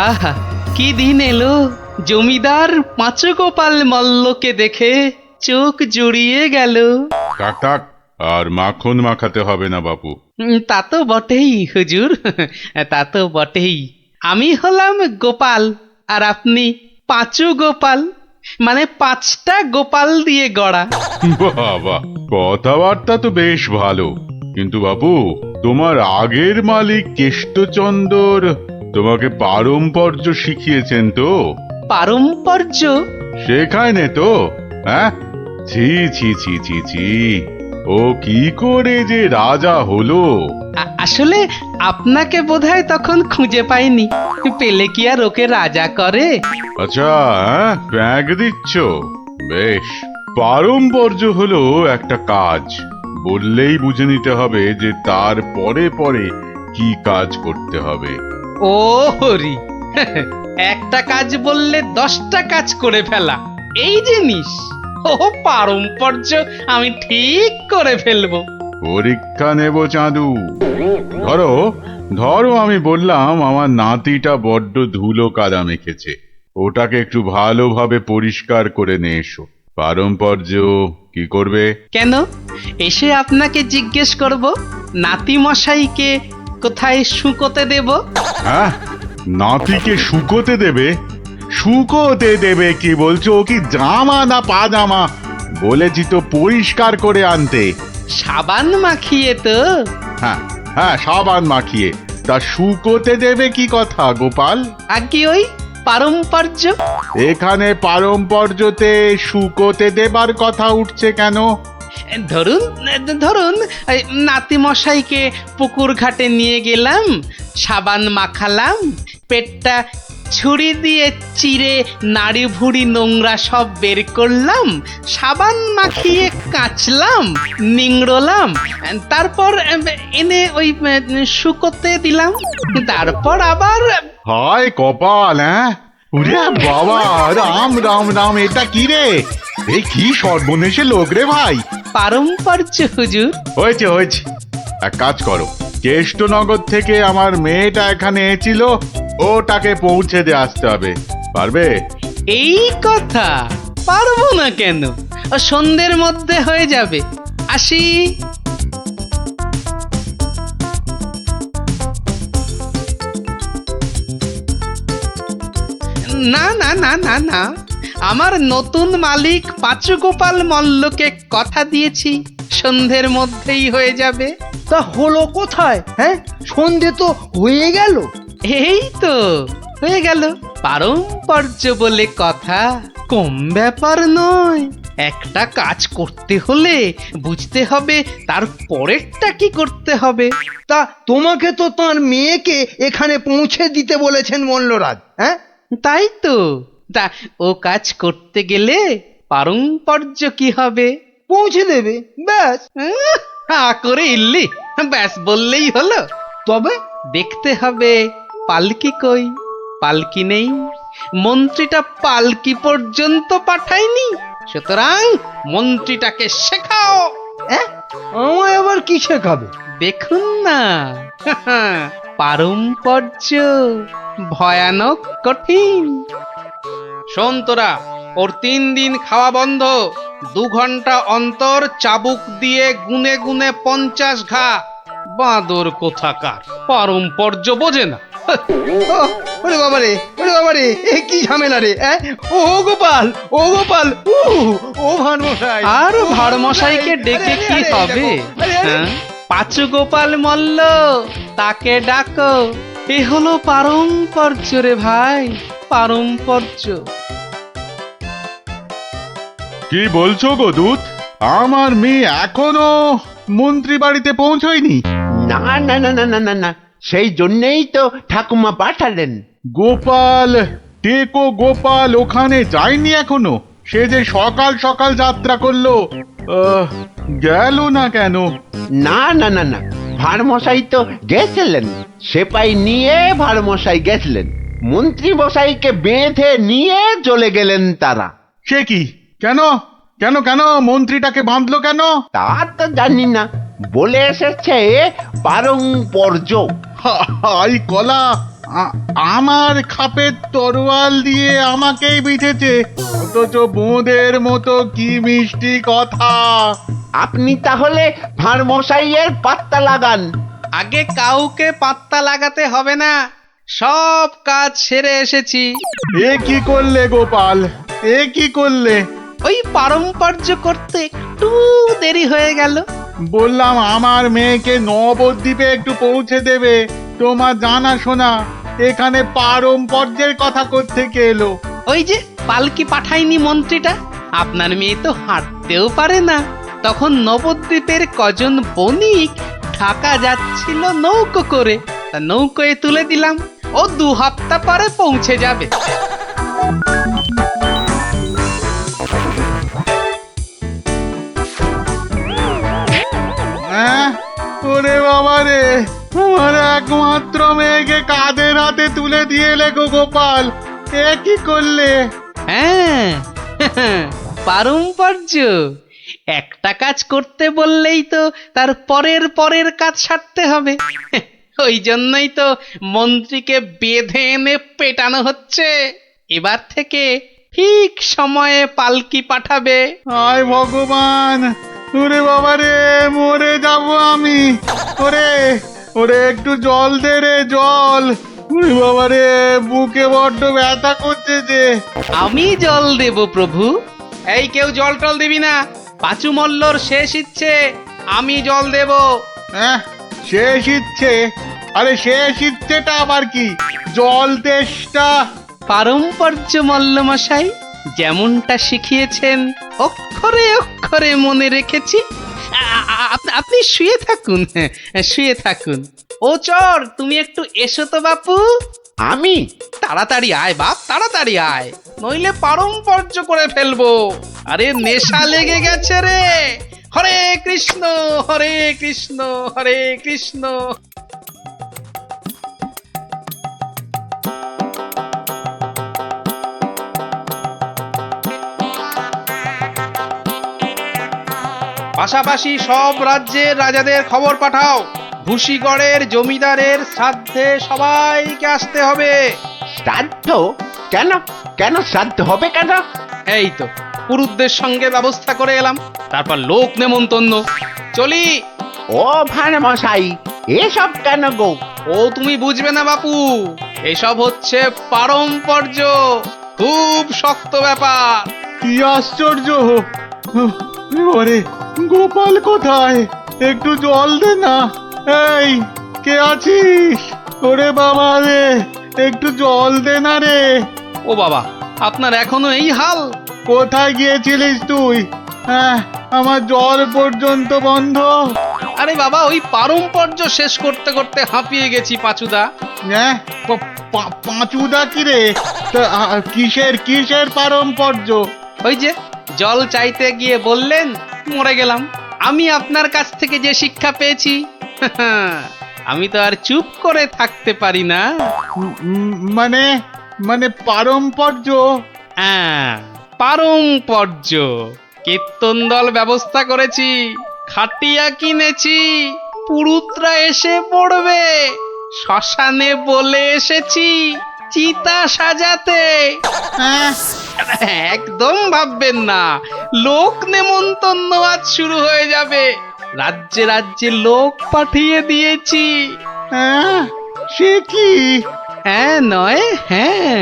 [SPEAKER 4] আহা, কি দিন এলো! জমিদার পাঁচুগোপাল মল্লকে দেখে চোখ জুড়িয়ে গেল।
[SPEAKER 5] টাক, আর মাখন মাখাতে হবে না বাপু।
[SPEAKER 4] তা তো বটেই হুজুর, তা তো বটেই। আমি হলাম গোপাল, আর আপনি পাঁচু গোপাল, মানে 5টা গোপাল দিয়ে গড়া।
[SPEAKER 5] বাবা, কথাবার্তা তো বেশ ভালো, কিন্তু বাবু, তোমার আগের মালিক কেষ্টচন্দর তোমাকে পারম্পর্য শিখিয়েছেন তো?
[SPEAKER 4] পারম্পর্য
[SPEAKER 5] শেখায় নে তো? হ্যাঁ, ছি, ও কি করে যে রাজা হলো?
[SPEAKER 4] আসলে আপনাকে বোধহয় তখন খুঁজে পাইনি, পেলে কি আর ওকে রাজা করে?
[SPEAKER 5] আচ্ছা, ব্যাগ দিচ্ছ? বেশ। পারম্পর্য হলো একটা কাজ, বললেই বুঝে নিতে হবে যে তার পরে পরে কি কাজ করতে হবে।
[SPEAKER 4] ও হরি, একটা কাজ বললে 10টা কাজ করে ফেলা, এই জিনিস। ও পারম্পর্য আমি ঠিক করে ফেলবো।
[SPEAKER 5] পরীক্ষা নেব চাঁদু। ধরো আমি বললাম আমার নাতিটা বড্ড ধুলো কাদা মেখেছে, ওটাকে একটু ভালোভাবে পরিষ্কার করে নিয়ে এসো। পারম্পর্য কি করবে?
[SPEAKER 4] কেন, এসে আপনাকে জিজ্ঞেস করব নাতি মশাইকে কোথায় শুকোতে দেব?
[SPEAKER 5] হ্যাঁ, নাতিকে শুকোতে দেবে? কি বলছো? ও কি জামা না পাজামা? বলেছি তো পরিষ্কার করে আনতে।
[SPEAKER 4] সাবান মাখিয়ে তো?
[SPEAKER 5] হ্যাঁ, সাবান মাখিয়ে। তা শুকোতে দেবে কি কথা গোপাল?
[SPEAKER 4] আগে ওই পারম্পর্য।
[SPEAKER 5] এখানে পারম্পর্যতে শুকোতে দেবার কথা উঠছে কেন?
[SPEAKER 7] ধরুন ধরুন এই নাতি মশাইকে পুকুর ঘাটে নিয়ে গেলাম, সাবান মাখালাম, পেটটা ছুরি দিয়ে চিরে নাড়ি ভুড়ি নোংরা সব বের করলাম, সাবান মাখিয়ে কাচলাম, নিংড়লাম, তারপর এনে ওই শুকোতে দিলাম, তারপর আবার
[SPEAKER 5] হায় কপাল, হ্যাঁ? ওরে বাবা, রাম রাম রাম, এটা কি রে? এই কি সর্বনেশে লোক রে ভাই!
[SPEAKER 7] পারম্পর্য হুজুর।
[SPEAKER 5] হয়েছে হয়েছে, এক কাজ করো, কেষ্টনগর থেকে আমার মেয়েটা এখানে এসেছিল, ওটাকে পৌঁছে দিয়ে আসতে হবে। পারবে?
[SPEAKER 7] এই কথা, পারবো না কেন? ও সন্ধ্যের মধ্যে হয়ে যাবে। আসি। না না না না না, আমার নতুন মালিক পাঁচু গোপাল মল্লকে কথা দিয়েছি, সন্ধ্যের মধ্যেই হয়ে যাবে।
[SPEAKER 1] তা হলো কোথায়? হ্যাঁ, সন্ধে তো হয়ে গেল।
[SPEAKER 7] এই তো হয়ে গেল। পারম্পর্য বলে কথা, কম ব্যাপার নয়। একটা কাজ করতে হলে বুঝতে হবে তার পরেরটা কি করতে হবে।
[SPEAKER 1] তা তোমাকে তো তার মেয়েকে এখানে পৌঁছে দিতে বলেছেন মল্লরাজ। হ্যাঁ,
[SPEAKER 7] তাই তো। তা ও কাজ করতে গেলে পারম্পর্য কি হবে?
[SPEAKER 1] পৌঁছে দেবে, ব্যাস।
[SPEAKER 7] হা করে ইল্লি, ব্যাস বললেই হলো।
[SPEAKER 1] তবে
[SPEAKER 7] দেখতে হবে পালকি কই। পালকি নেই, মন্ত্রীটা পালকি পর্যন্ত পাঠায়নি, সুতরাং মন্ত্রীটাকে শেখাও।
[SPEAKER 1] আমায় আবার কি শেখাবে?
[SPEAKER 7] দেখুন না, পারম্পর্য ভয়ানক কঠিন। শোন তোরা, ওর 3 দিন খাওয়া বন্ধ, 2 ঘন্টা অন্তর চাবুক দিয়ে গুনে গুনে 50 ঘা। বাঁদর কোথাকার, পারম্পর্য বোঝে না।
[SPEAKER 1] ওরে বাবারে, ওরে বাবারে, এ কি ঝামেলা রে! ও গোপাল, ও গোপাল, ও ভানমশাই।
[SPEAKER 7] আর ভাড়মশাইকে ডেকে কি হবে? হ্যাঁ, পাঁচু গোপাল মল্ল, তাকে ডাকো। এ হলো পারম্পর্য রে ভাই, পারম্পর্য।
[SPEAKER 5] কি বলছো গো দূত? আমার মেয়ে এখনো মন্ত্রী বাড়িতে পৌঁছয়নি?
[SPEAKER 12] না না না না না না না, সেই জন্যেই তো ঠাকুমা পাঠালেন।
[SPEAKER 5] গোপাল, টেকো গোপাল ওখানে যায়নি এখনো? সে যে সকাল সকাল যাত্রা করলো, গেল না কেন?
[SPEAKER 12] না না না না, ভাড়মশাই তো গেছিলেন, সেপাই নিয়ে ভাড়মশাই গেছিলেন, মন্ত্রী মশাইকে বেঁধে নিয়ে চলে গেলেন তারা।
[SPEAKER 5] সে কি? কেন কেন কেন মন্ত্রীটাকে বাঁধলো কেন?
[SPEAKER 12] তা তো জানি না, বলে এসেছে পারম্পর্য।
[SPEAKER 5] হাই কলা, আমার খাপের তরোয়াল দিয়ে আমাকেই বিঁধেছে, অথচ বোঁদের মতো কি মিষ্টি কথা।
[SPEAKER 12] আপনি তাহলে ভাড়মশাইয়ের পাত্তা লাগান।
[SPEAKER 7] আগে কাউকে পাত্তা লাগাতে হবে না, সব কাজ সেরে এসেছি।
[SPEAKER 5] এ কি করলে গোপাল, এ কি করলে?
[SPEAKER 7] ওই পারম্পর্য করতে একটু দেরি হয়ে গেল।
[SPEAKER 5] বললাম আমার মেয়েকে নবদ্বীপে একটু পৌঁছে দেবে, তোমার জানা শোনা এখানে পারম্পর্যের কথা কোত্থেকে এলো?
[SPEAKER 7] ওই যে পালকি পাঠায়নি মন্ত্রীটা, আপনার মেয়ে তো হাঁটতেও পারে না। তখন নবদ্বীপের কজন বণিক ঢাকা যাচ্ছিল নৌকো করে, তা নৌকোয় তুলে দিলাম, ও 2 হপ্তা পরে পৌঁছে যাবে।
[SPEAKER 5] ওরে বাবা রে, আমার একমাত্র মেয়েকে কাঁধের হাতে তুলে দিয়ে এলে গো গোপাল, এ কি করলে?
[SPEAKER 7] হ্যাঁ, পারম্পর্য। একটা কাজ করতে বললেই তো তার পরের কাজ সারতে হবে। ওই জন্যই তো মন্ত্রীকে বেঁধে এনে পেটানো হচ্ছে। এবার থেকে ঠিক সময়ে পালকি পাঠাবে।
[SPEAKER 5] হায় ভগবান, ওরে বাবা রে, মরে যাব আমি। ওরে ওরে, একটু জল দে রে, জল। ওরে বাবা রে, বুকে বড্ড ব্যথা করছে যে।
[SPEAKER 7] আমি জল দেব প্রভু। এই কেউ জল টল দিবি না, পাঁচু মল্লর শেষ ইচ্ছে, আমি জল দেব।
[SPEAKER 5] হ্যাঁ, শেষ ইচ্ছে? আরে শেষ ইচ্ছেটা আবার কি? জল তেষ্টা।
[SPEAKER 7] পারম্পর্য মল্ল মশাই, যেমনটা শিখিয়েছেন অক্ষরে অক্ষরে মনে রেখেছি। আপনি শুয়ে থাকুন, শুয়ে থাকুন। ও চর, তুমি একটু এসো তো বাপু।
[SPEAKER 12] আমি
[SPEAKER 7] তাড়াতাড়ি আয় বাপ, তাড়াতাড়ি আয়, নইলে পারম্পর্য করে ফেলবো। আরে নেশা লেগে গেছে রে। হরে কৃষ্ণ হরে কৃষ্ণ হরে কৃষ্ণ। পাশাপাশি সব রাজ্যের রাজাদের খবর পাঠাও, ভুসিগড়ের জমিদারের শ্রাদ্ধে সবাইকে আসতে হবে।
[SPEAKER 12] শ্রাদ্ধ? কেন কেন শ্রাদ্ধ হবে কেন?
[SPEAKER 7] এই তো পুরুতদের সঙ্গে ব্যবস্থা করে এলাম, তারপর লোক নেমন্তন্ন। চলি।
[SPEAKER 12] ও ভাঁড় মশাই, এসব কেন গো?
[SPEAKER 7] ও তুমি বুঝবে না বাপু, এসব হচ্ছে পারম্পর্য, খুব শক্ত ব্যাপার।
[SPEAKER 5] কি আশ্চর্য! ওরে গোপাল কোথায়? একটু জল দে না। এই, কে আছিস? ওরে বাবা রে, একটু জল দে না রে।
[SPEAKER 7] ও বাবা, আপনার এখনো এই হাল?
[SPEAKER 5] কোথায় গিয়েছিলিস তুই? আমার জল পর্যন্ত বন্ধ।
[SPEAKER 7] আরে বাবা, ওই পারম্পর্য শেষ করতে করতে হাঁপিয়ে গেছি পাচুদা।
[SPEAKER 5] পাঁচুদা কি রে? কিসের কিসের পারম্পর্য?
[SPEAKER 7] ওই যে জল চাইতে গিয়ে বললেন, মরে গেলাম। আমি আপনার কাছ থেকে যে শিক্ষা পেয়েছি, আমি তো আর চুপ করে থাকতে পারি না।
[SPEAKER 5] মানে মানে পারম্পর্য?
[SPEAKER 7] হ্যাঁ, পারম্পর্য। কীর্তন দল ব্যবস্থা করেছি, খাটিয়া কিনেছি, পুরুতরা এসে পড়বে। শ্মশানে বলে এসেছি চিতা সাজাতে। একদম ভাববেন না, লোক নেমন্তন্ন আজ শুরু হয়ে যাবে। রাজ্যে রাজ্যে লোক পাঠিয়ে দিয়েছি।
[SPEAKER 5] সে কি?
[SPEAKER 7] হ্যাঁ নয় হ্যাঁ,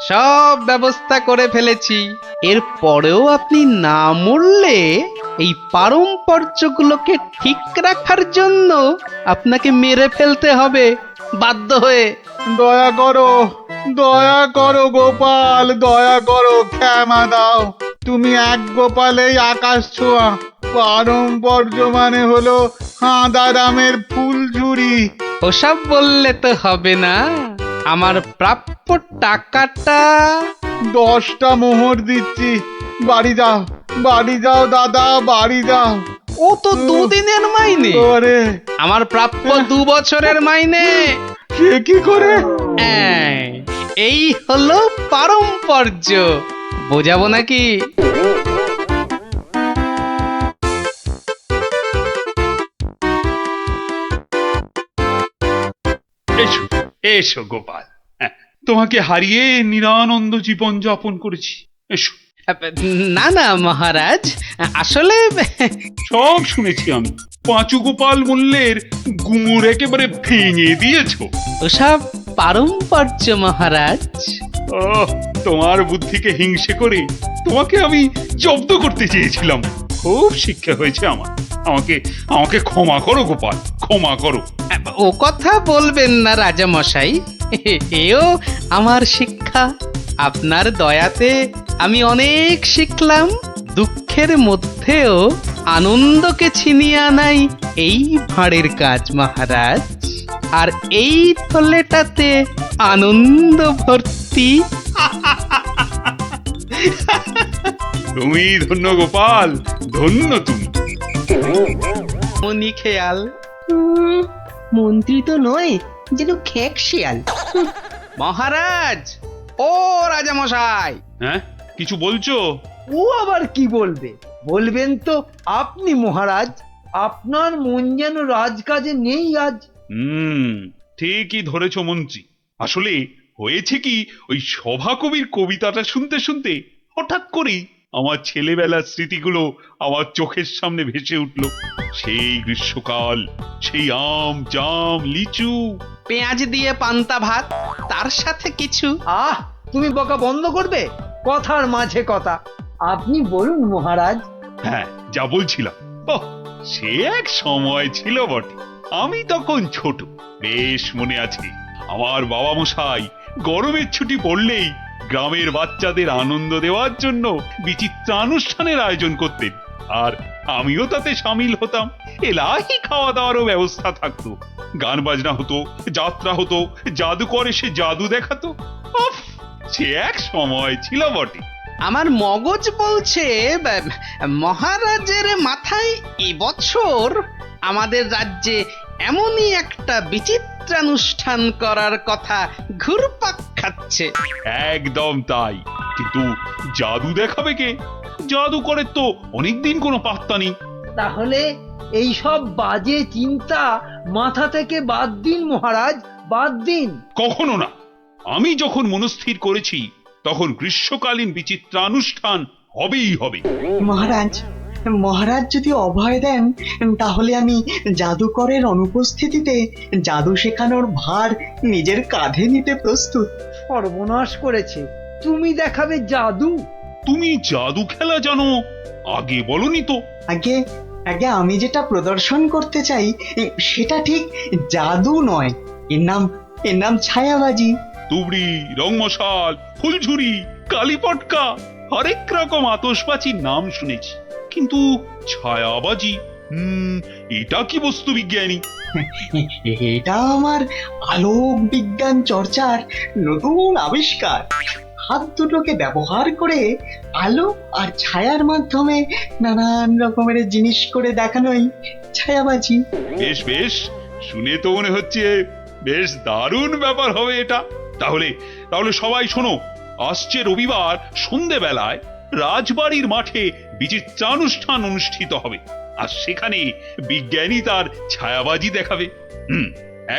[SPEAKER 7] সব ব্যবস্থা করে ফেলেছি। এর পরেও আপনি না মরলে এই পারম্পর্যগুলোকে ঠিক রাখার জন্য আপনাকে মেরে ফেলতে হবে বাধ্য হয়ে।
[SPEAKER 5] দয়া করো গোপাল, দয়া করো, ক্ষমা দাও। তুমি এক গোপালেই আকাশ ছোঁয়া। পারম্পর্য মানে হলো হাঁদারামের ফুলঝুরি।
[SPEAKER 7] ওসব বললে তো হবে না, আমার প্রাপ্য টাকাটা।
[SPEAKER 5] 10টা মোহর দিচ্ছি, বাড়ি যাও দাদা, বাড়ি যাও।
[SPEAKER 7] ও তো দুদিনের মাইনে।
[SPEAKER 5] ওরে,
[SPEAKER 7] আমার প্রাপ্য 2 বছরের মাইনে।
[SPEAKER 5] সে কি করে?
[SPEAKER 7] এই হলো পারম্পর্য, বোঝাবো নাকি?
[SPEAKER 6] এসো এসো গোপাল, তোমাকে হারিয়ে নিরানন্দ জীবন যাপন করেছি। এসো।
[SPEAKER 7] না না মহারাজ, আসলে
[SPEAKER 6] সব শুনেছি আমি। পাঁচু গোপাল মূল্যের গুমুর একেবারে ভেঙে দিয়েছো।
[SPEAKER 7] ওসব পারম্পর্য মহারাজ।
[SPEAKER 6] ও, তোমার বুদ্ধিকে হিংসে করে তোমাকে আমি জব্দ করতে চেয়েছিলাম। খুব শিক্ষা হয়েছে আমার। আমাকে আমাকে ক্ষমা করো গোপাল, ক্ষমা করো।
[SPEAKER 7] ও কথা বলবেন না রাজা মশাই, এও আমার শিক্ষা। আপনার দয়াতে আমি অনেক শিখলাম। দুঃখের মধ্যেও আনন্দকে ছিনিয়ে আনাই এই ভাঁড়ের কাজ মহারাজ। আর এই থলেটাতে আনন্দ ভর্তি।
[SPEAKER 6] তুমি ধন্য গোপাল, ধন্য তুমি।
[SPEAKER 7] মনি খেয়াল।
[SPEAKER 9] মন্ত্রী তো নয়, যেন খেক শিয়াল।
[SPEAKER 7] মহারাজ, ও রাজা মশাই।
[SPEAKER 6] হ্যাঁ, কিছু বলছো?
[SPEAKER 1] ও আবার কি বলবে? বলবেন তো আপনি মহারাজ। আপনার মন যেন রাজকাজে নেই আজ।
[SPEAKER 6] ঠিকই ধরেছ মন্ত্রী। আসলে হয়েছে কি, ওই সভাকবির কবিতাটা শুনতে শুনতে হঠাৎ করেই আমার ছেলেবেলার স্মৃতিগুলো আমার চোখের সামনে ভেসে উঠল। সেই গ্রীষ্মকাল, সেই আম জাম লিচু,
[SPEAKER 7] পেঁয়াজ দিয়ে পান্তা ভাত, তার সাথে কিছু।
[SPEAKER 1] তুমি বকা বন্ধ করবে? কথার মাঝে কথা। আপনি বলুন মহারাজ।
[SPEAKER 6] হ্যাঁ, যা বলছিলাম, সে এক সময় ছিল বটে। আমি তখন ছোট, বেশ মনে আছে। আমার বাবা মশাই গরমের ছুটি পড়লেই গ্রামের বাচ্চাদের আনন্দ দেওয়ার জন্য বিচিত্রানুষ্ঠানের আয়োজন করতেন, আর আমিও তাতে সামিল হতাম। এলাহি খাওয়া দাওয়ারও ব্যবস্থা থাকতো, গান বাজনা হতো, যাত্রা হতো, জাদুকর এসে জাদু দেখাতো। উফ, সে এক সময় ছিল বটে।
[SPEAKER 7] আমার মগজ বলছে মহারাজের মাথায় এবছর আমাদের রাজ্যে এমনই একটা বিচিত্রানুষ্ঠান করার কথা ঘুরপাক খাচ্ছে।
[SPEAKER 6] একদম তাই, কিন্তু জাদু দেখাবে কে? জাদুকরের তো অনেকদিন কোনো পাত্তা নেই।
[SPEAKER 1] তাহলে এই সব বাজে চিন্তা মাথা থেকে বাদ দিন মহারাজ, বাদ দিন।
[SPEAKER 6] কখনো না। আমি যখন মনস্থির করেছি তখন গ্রীষ্মকালীন বিচিত্রানুষ্ঠান হবেই হবে।
[SPEAKER 9] মহারাজ, মহারাজ যদি অভয় দেন তাহলে আমি জাদুকরের অনুপস্থিতিতে জাদু শেখানোর ভার নিজের কাঁধে নিতে প্রস্তুত।
[SPEAKER 1] সর্বনাশ করেছে, তুমি দেখাবে জাদু?
[SPEAKER 6] তুমি জাদু খেলা জানো? আগে বলনি তো।
[SPEAKER 9] আগে আগে আমি যেটা প্রদর্শন করতে চাই সেটা ঠিক জাদু নয়, এর নাম ছায়াবাজি।
[SPEAKER 6] তুবড়ি, রংমশাল, ফুলঝুরি, কালীপটকা, হরেক রকম আতশবাজির নাম শুনেছি, কিন্তু ছায়াবাজি এটা কি বস্তু বিজ্ঞানী?
[SPEAKER 9] এটা আমার আলোক বিজ্ঞান চর্চার নতুন আবিষ্কার। হাত দুটোকে ব্যবহার করে আলো আর ছায়ার মাধ্যমে নানান রকমের জিনিস করে দেখানোই ছায়াবাজি।
[SPEAKER 6] বেশ বেশ, শুনে তো মনে হচ্ছে বেশ দারুণ ব্যাপার হবে এটা। তাহলে তাহলে সবাই শোনো, আসছে রবিবার সন্ধেবেলায় রাজবাড়ির মাঠে বিচিত্রানুষ্ঠান অনুষ্ঠিত হবে, আর সেখানে বিজ্ঞানী তার ছায়াবাজি দেখাবে।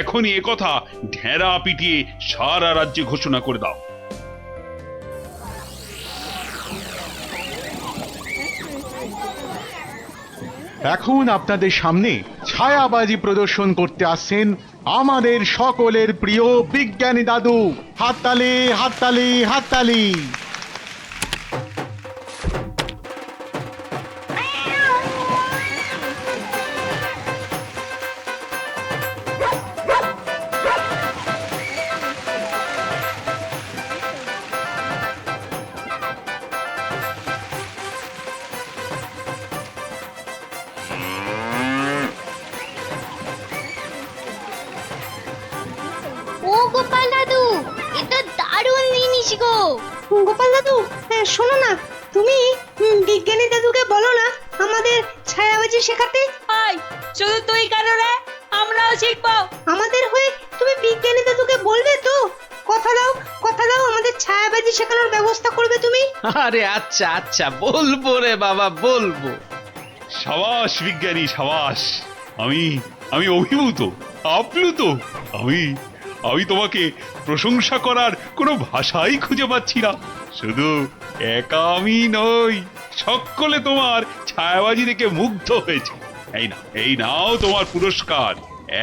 [SPEAKER 6] এখনই এ কথা ঢেঁড়া পিটিয়ে সারা রাজ্যে ঘোষণা করে দাও।
[SPEAKER 13] এখন আপনাদের সামনে ছায়াবাজি প্রদর্শন করতে আসছেন আমাদের সকলের প্রিয় বিজ্ঞানী দাদু। হাততালি, হাততালি, হাততালি।
[SPEAKER 10] ও গোপাল দাদু, এটা দারুণ জিনিস গো।
[SPEAKER 14] গোপাল দাদু, শোনো না, তুমি বিজ্ঞানী দাদুকে বলো না আমাদের ছায়াবাজি শেখাতে।
[SPEAKER 10] আয়, শুধু তুই কেন রে? আমরাও শিখবো।
[SPEAKER 14] আমাদের হয়ে তুমি বিজ্ঞানী দাদুকে বলবে তো? কথা দাও, কথা দাও, আমাদের ছায়াবাজি শেখানোর ব্যবস্থা করবে তুমি।
[SPEAKER 7] আরে আচ্ছা আচ্ছা, বলবো রে বাবা, বলবো।
[SPEAKER 6] সাবাস বিজ্ঞানী, সাবাস। আমি অভিভূত, আপ্লুত। আমি তোমাকে প্রশংসা করার কোনো ভাষাই খুঁজে পাচ্ছি না। শুধু একা আমি নই, সকলে তোমার ছায়াবাজি দেখে মুগ্ধ হয়েছে। এই নাও তোমার পুরস্কার,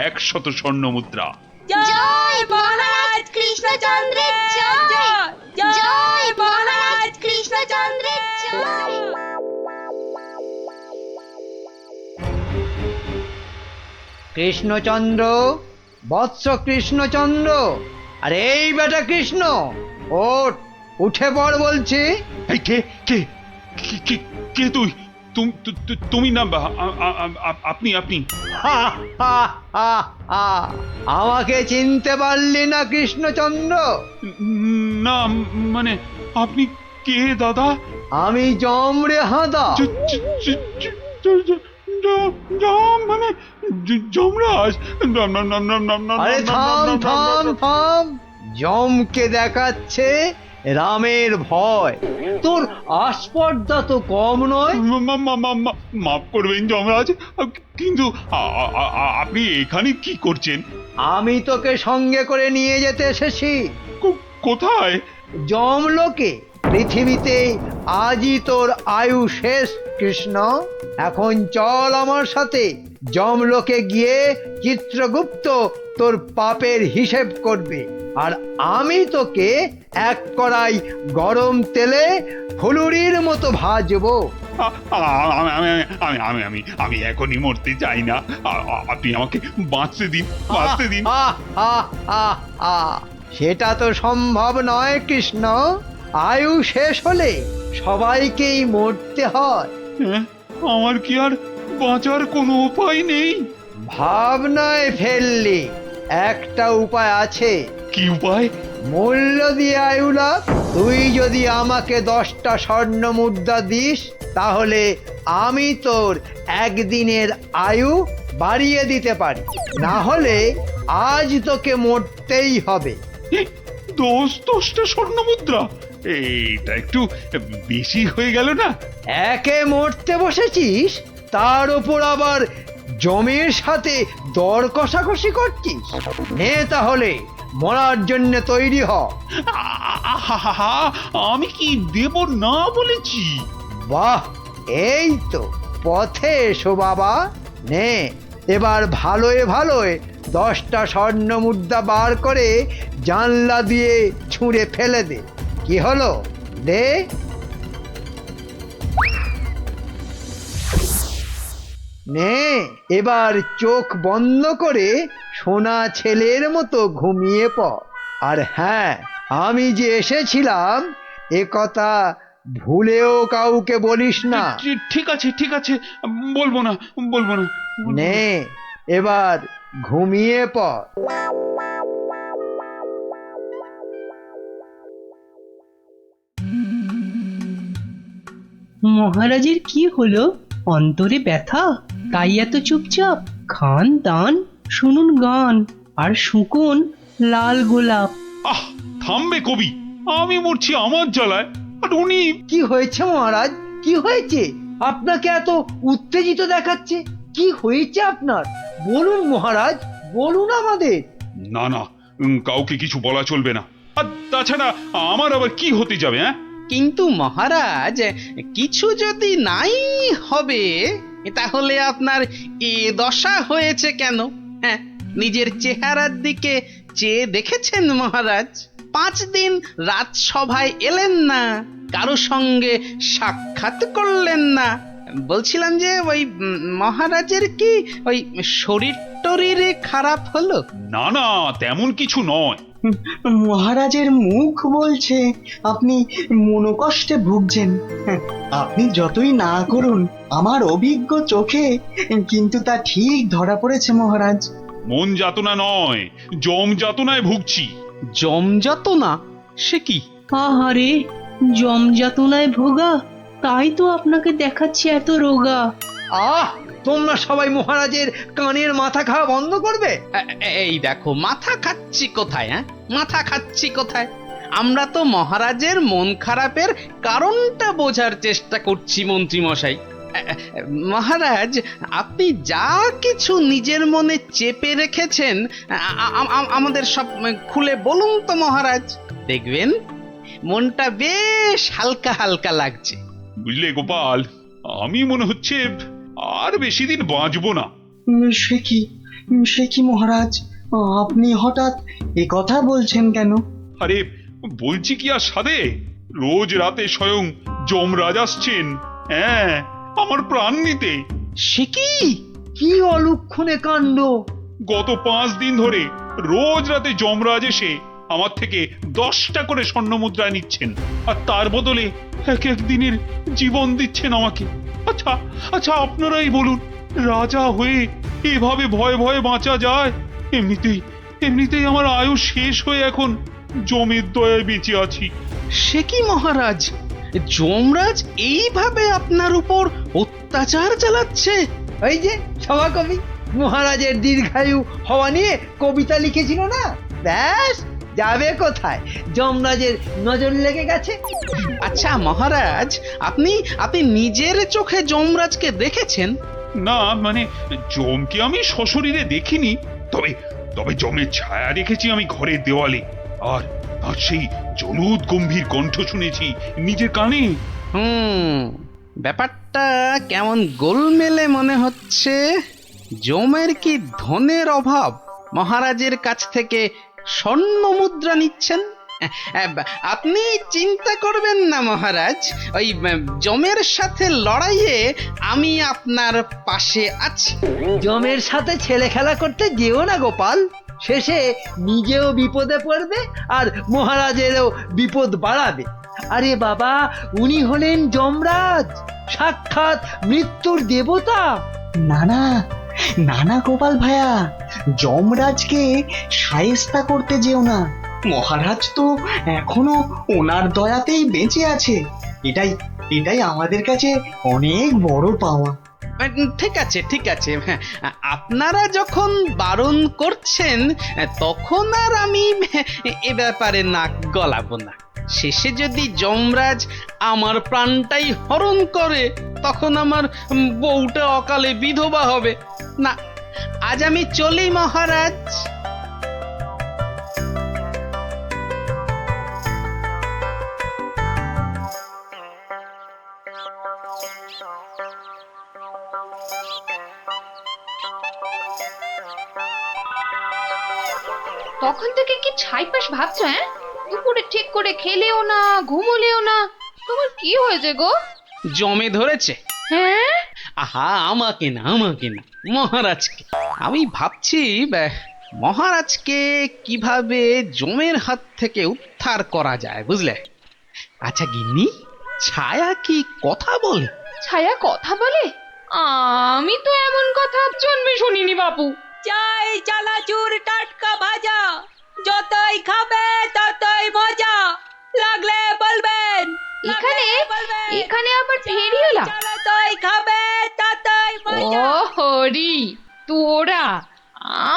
[SPEAKER 6] 100 স্বর্ণ মুদ্রা।
[SPEAKER 10] জয় মহারাজ কৃষ্ণচন্দ্রের জয়, জয় মহারাজ কৃষ্ণচন্দ্রের জয়।
[SPEAKER 1] কৃষ্ণচন্দ্র, বৎস কৃষ্ণচন্দ্র, আরে এই বেটা কৃষ্ণ, ওঠ, উঠে পড় বলছি।
[SPEAKER 6] এই কে কে কে কে তুই? তুমি না, আপনি?
[SPEAKER 1] হা, হা, হা, হা। আমাকে চিনতে পারলি না কৃষ্ণচন্দ্র?
[SPEAKER 6] না, মানে আপনি কে দাদা?
[SPEAKER 1] আমি যম রে হাঁদা।
[SPEAKER 6] মানে যমরাজ?
[SPEAKER 1] আরে থাম থাম থাম, যমকে দেখাচ্ছে রামের ভয়, তোর আস্পর্ধা তো কম নয়।
[SPEAKER 6] মাফ করবেন যমরাজ, কিন্তু আপনি এখানে কি করছেন?
[SPEAKER 1] আমি তোকে সঙ্গে করে নিয়ে যেতে এসেছি।
[SPEAKER 6] কোথায়?
[SPEAKER 1] যমলোকে। পৃথিবীতে আজই তোর আয়ু শেষ কৃষ্ণ। এখন চল আমার সাথে, যমলোকে গিয়ে চিত্রগুপ্ত তোর পাপের হিসেব করবে, আর আমি তোকে এক কড়াই গরম তেলে ফুলুরির মতো ভাজবো।
[SPEAKER 6] আমি এখনই মরতে চাই না, আপনি আমাকে বাঁচতে দিন, বাঁচতে দিন।
[SPEAKER 1] সেটা তো সম্ভব নয় কৃষ্ণ। আয়ু শেষ হলে সবাইকেই মরতে হয়।
[SPEAKER 6] হ্যাঁ, আমার কি আর বাঁচার কোনো উপায় নেই?
[SPEAKER 1] ভাবনায় ফেললি, একটা উপায় আছে।
[SPEAKER 6] কি উপায়?
[SPEAKER 1] মূল্য দিয়ে আয়ু লাভ। তুই যদি আমাকে 10টা স্বর্ণ মুদ্রা দিস, তাহলে আমি তোর একদিনের আয়ু বাড়িয়ে দিতে পারি। না হলে আজ তোকে মরতেই হবে।
[SPEAKER 6] 10টা স্বর্ণ মুদ্রা? এইটা একটু বেশি হয়ে গেল না?
[SPEAKER 1] একে মরতে বসেছিস, তার উপর আবার জমির সাথে দর কষাকষি করছিস। নে তাহলে, মরার জন্য তৈরি হ।
[SPEAKER 6] আহা, আমি কি দেব না বলেছি?
[SPEAKER 1] বাহ, এই তো পথে এসো বাবা। নে, এবার ভালোয় ভালোয় 10টা স্বর্ণ মুদ্রা বার করে জানলা দিয়ে ছুঁড়ে ফেলে দে। কি হলো? দে। নে, এবার চোখ বন্ধ করে সোনা ছেলের মতো ঘুমিয়ে পড়। আর হ্যাঁ, আমি যে এসেছিলাম এ কথা ভুলেও কাউকে বলিস না।
[SPEAKER 6] ঠিক আছে, ঠিক আছে, বলবো না।
[SPEAKER 1] নে, এবার ঘুমিয়ে পড়।
[SPEAKER 15] মহারাজের কি হলো? অন্তরে ব্যথা, তাই এত চুপচাপ? খান দান, শুনুন গান, আর শুকুন লাল গোলাপ।
[SPEAKER 6] আহ, থামবে কবি, আমি মরছি আমার জ্বালায়, আর উনি।
[SPEAKER 1] কি হয়েছে মহারাজ? কি হয়েছে? আপনাকে এত উত্তেজিত দেখাচ্ছে। কি হয়েছে আপনার? বলুন মহারাজ, বলুন আমাদের।
[SPEAKER 6] না না, কাউকে কিছু বলা চলবে না। আর তাছাড়া আমার আবার কি হতে যাবে? হ্যাঁ,
[SPEAKER 7] কিন্তু মহারাজ, কিছু যদি নাই হবে, তাহলে আপনার এ দশা হয়েছে কেন? হ্যাঁ, নিজের চেহারার দিকে চেয়ে দেখেছেন মহারাজ? 5 দিন রাজসভায় এলেন না, কারো সঙ্গে সাক্ষাৎ করলেন না। বলছিলাম যে ওই মহারাজের কি ওই শরীর টরীরে খারাপ হলো?
[SPEAKER 6] না না, তেমন কিছু নয়।
[SPEAKER 9] মহারাজের মুখ বলছে আপনি মনোকষ্টে ভুগছেন। আপনি যতই না করুন, আমার অভিজ্ঞ চোখে কিন্তু তা ঠিক ধরা পড়েছে মহারাজ।
[SPEAKER 6] মন যাতনা নয়, জম যাতনায় ভুগছি।
[SPEAKER 7] জম যাতনা? সে কি?
[SPEAKER 15] আহারে, জমযাতনায় ভোগা, তাই তো আপনাকে দেখাচ্ছে এত রোগা।
[SPEAKER 1] আহ, তোমরা সবাই মহারাজের কানের মাথা খাওয়া বন্ধ করবে?
[SPEAKER 7] এই দেখো, মাথা খাচ্ছি কোথায়? হ্যাঁ, মাথা খাচ্ছি কোথায়? আমরা তো মহারাজের মন খারাপের কারণটা বোঝার চেষ্টা করছি মন্ত্রী মশাই। মহারাজ, আপনি যা কিছু নিজের মনে চেপে রেখেছেন আমাদের সব খুলে বলুন তো মহারাজ। দেখবেন মনটা বেশ হালকা হালকা লাগছে।
[SPEAKER 6] বুঝলে গোপাল, আমি মনে হচ্ছে আর বেশি দিন বাঁচবো না।
[SPEAKER 9] সে কি মহারাজ, আপনি হঠাৎ এ কথা বলছেন কেন?
[SPEAKER 6] আরে বলছি কি আর সাধে, রোজ রাতে স্বয়ং যমরাজ আসছেন, হ্যাঁ, আমার প্রাণ নিতে।
[SPEAKER 7] সে কি?
[SPEAKER 1] কি অলক্ষণে কাণ্ড!
[SPEAKER 6] গত 5 দিন ধরে রোজ রাতে যমরাজ এসে আমার থেকে 10টা করে স্বর্ণ মুদ্রা নিচ্ছেন, আর তার বদলে এক এক দিনের জীবন দিচ্ছেন আমাকে। আচ্ছা আচ্ছা, আপনারাই বলুন, রাজা হয়ে এভাবে ভয়ে ভয়ে বাঁচা যায়? এমনিতেই আমার আয়ু শেষ হয়ে এখন জমের দয়ায় বেঁচে আছি।
[SPEAKER 7] সে কি মহারাজ, যমরাজ এইভাবে আপনার উপর অত্যাচার চালাচ্ছে?
[SPEAKER 1] এই যে সভাকবি মহারাজের দীর্ঘায়ু হওয়া নিয়ে কবিতা লিখেছিল না, ব্যাস যাবে কোথায়, যমরাজের নজর লেগে গেছে।
[SPEAKER 7] আচ্ছা মহারাজ, আপনি নিজের চোখে যমরাজকে দেখেছেন?
[SPEAKER 6] না, মানে জমকে আমি সশরীরে দেখিনি, তবে জমের ছায়া দেখেছি আমি ঘরের দেওয়ালে, আর সেই জলুদ গম্ভীর কণ্ঠ শুনেছি নিজের কানে।
[SPEAKER 7] ব্যাপারটা কেমন গোলমেলে মনে হচ্ছে। জমের কি ধনের অভাব মহারাজের কাছ থেকে স্বর্ণ মুদ্রা নিচ্ছেন? আপনি চিন্তা করবেন না মহারাজ, ওই জমের সাথে লড়াইয়ে আমি আপনার পাশে আছি।
[SPEAKER 1] জমের সাথে ছেলে খেলা করতে যেও না গোপাল, শেষে নিজেও বিপদে পড়বে আর মহারাজেরও বিপদ বাড়াবে। আরে বাবা, উনি হলেন যমরাজ, সাক্ষাৎ মৃত্যুর দেবতা।
[SPEAKER 9] না না, না না গোপাল ভাইয়া, যমরাজকে শায়েস্তা করতে যেও না। মহারাজ তো এখনো ওনার দয়াতেই বেঁচে আছে। এটাই এটাই আমাদের কাছে অনেক বড় পাওয়া।
[SPEAKER 7] ঠিক আছে ঠিক আছে, হ্যাঁ, আপনারা যখন বারণ করছেন তখন আর আমি এ ব্যাপারে নাক গলাবো না। শেষে যদি যমরাজ আমার প্রাণটাই হরণ করে তখন আমার বউটা অকালে বিধবা হবে। না, আজ আমি চলি মহারাজ।
[SPEAKER 10] তখন থেকে কি ছাইপাশ ভাবছো? হ্যাঁ, দুপুরে ঠিক করে খেলেও না, ঘুমোলেও না। তোমার কি হয়েছে গো?
[SPEAKER 7] জমে ধরেছে।
[SPEAKER 10] হ্যাঁ,
[SPEAKER 7] আহা, আমাকে না আমাকে না, মহারাজকে। আমি ভাবছি মহারাজকে কিভাবে জমের হাত থেকে উদ্ধার করা যায়, বুঝলে? আচ্ছা গিন্নি, ছায়া কি কথা বলে?
[SPEAKER 10] ছায়া কথা বলে? আমি তো এমন কথা জন্মে শুনিনি বাপু।
[SPEAKER 14] চাই চানাচুর টাটকা ভাজা, যতই খাবে ততই মজা, লাগলে বলবেন।
[SPEAKER 10] এখানে এখানে আবার ফেরিওলা?
[SPEAKER 14] যতই খাবে ততই মজা।
[SPEAKER 10] ও হরি, তোরা!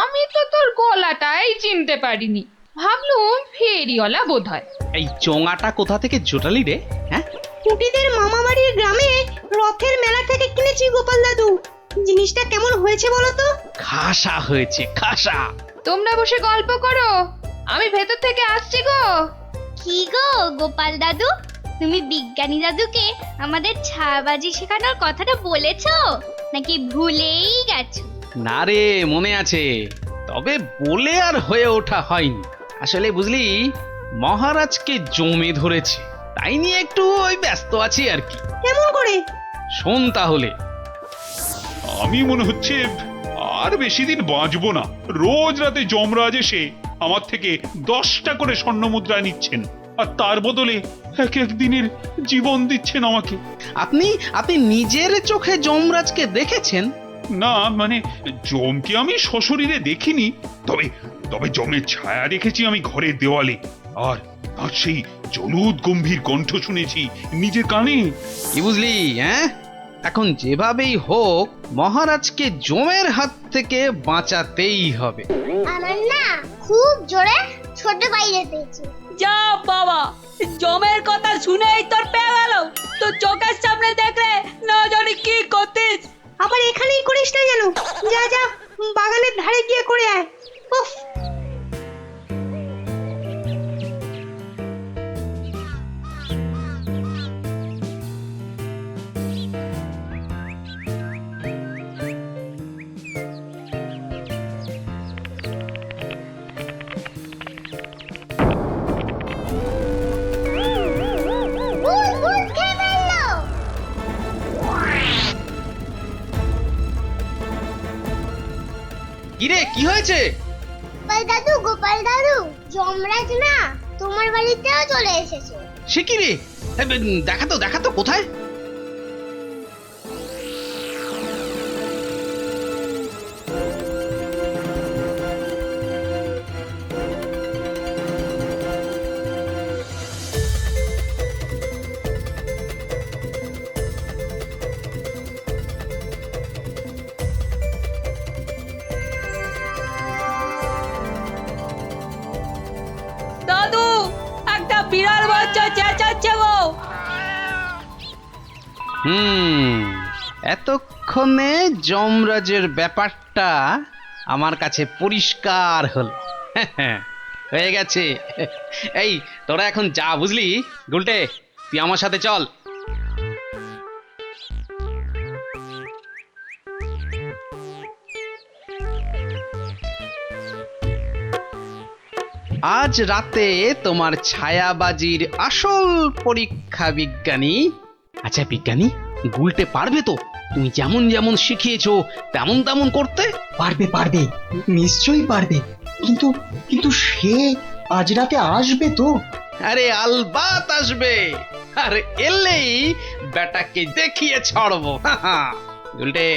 [SPEAKER 10] আমি তো তোর গলাটাই চিনতে পারিনি, ভাবলুম ফেরিওয়ালা বোধ হয়।
[SPEAKER 7] এই চোঙাটা কোথা থেকে জোটালি রে? হ্যাঁ,
[SPEAKER 14] কুটিদের মামা বাড়ির গ্রামে রথের মেলা থেকে কিনেছি গোপাল দাদু। জিনিসটা কেমন হয়েছে বলো তো?
[SPEAKER 7] খাসা হয়েছে, খাসা।
[SPEAKER 10] তোমরা বসে গল্প করো, আমি ভেতর থেকে আসছি গো।
[SPEAKER 16] কি গো গোপাল দাদু, তুমি বিজ্ঞানী দাদুকে আমাদের ছায়াবাজি শেখানোর কথাটা বলেছো নাকি ভুলেই গেছো?
[SPEAKER 7] না রে, মনে আছে, তবে বলে আর হয়ে ওঠা হয়নি। আসলে বুঝলি, মহারাজকে জমে ধরেছে, তাই নিয়ে একটু ওই ব্যস্ত আছি আর কি।
[SPEAKER 14] কেমন করে?
[SPEAKER 7] শোন তাহলে।
[SPEAKER 6] আমি মনে হচ্ছে আর বেশি দিন বাঁচবো না। রোজ রাতে যমরাজ এসে আমার থেকে 10টা করে স্বর্ণ মুদ্রা নিচ্ছেন, আর তার বদলে এক এক দিনের জীবন দিচ্ছেন আমাকে।
[SPEAKER 7] আপনি নিজের চোখে যমরাজকে দেখেছেন?
[SPEAKER 6] না, মানে যমকে আমি সশরীরে দেখিনি, তবে তবে যমের ছায়া দেখেছি আমি ঘরের দেওয়ালে, আর তার সেই জলুদ গম্ভীর কণ্ঠ শুনেছি নিজের কানে।
[SPEAKER 7] কি বুঝলি? হ্যাঁ, এখন যেভাবেই হোক মহারাজকে জমের হাত থেকে বাঁচাতেই হবে।
[SPEAKER 16] আমার না খুব জোরে ছোট বাইরে পেয়েছে।
[SPEAKER 14] যা বাবা, জমের কথা শুনেই তোর পেয়ে গেল। তো চোখের সামনে দেখলে না জানি কি করতিস। আবার এখানেই করিস না যেন। যা যা, বাগানের ধারে গিয়ে করে আয়। উফ,
[SPEAKER 7] কিরে, কি হয়েছে?
[SPEAKER 16] গোপাল দাদু, যমরাজ না তোমার বাড়িতেও চলে এসেছে।
[SPEAKER 7] সে কি রে? দেখাতো কোথায়?
[SPEAKER 14] দাদু, একটা বিড়াল বাচ্চা চেঁচাচ্ছে গো।
[SPEAKER 7] এতক্ষণে যমরাজের ব্যাপারটা আমার কাছে পরিষ্কার হলো। হয়ে গেছে। এই তোরা এখন যা, বুঝলি? গুলটে, তুই আমার সাথে চল। আজ রাতে তোমার ছায়াবাজির আসল পরীক্ষা বিজ্ঞানী। আচ্ছা বিজ্ঞানী, গুলটে পারবে তো তুমি যেমন যেমন শিখিয়েছো তেমন তেমন করতে?
[SPEAKER 9] পারবে পারবে, নিশ্চয়ই পারবে। কিন্তু কিন্তু সে আজ রাতে আসবে তো?
[SPEAKER 7] আরে আলবাত আসবে, আর এলেই বেটাকে দেখিয়ে ছাড়বো। উল্টে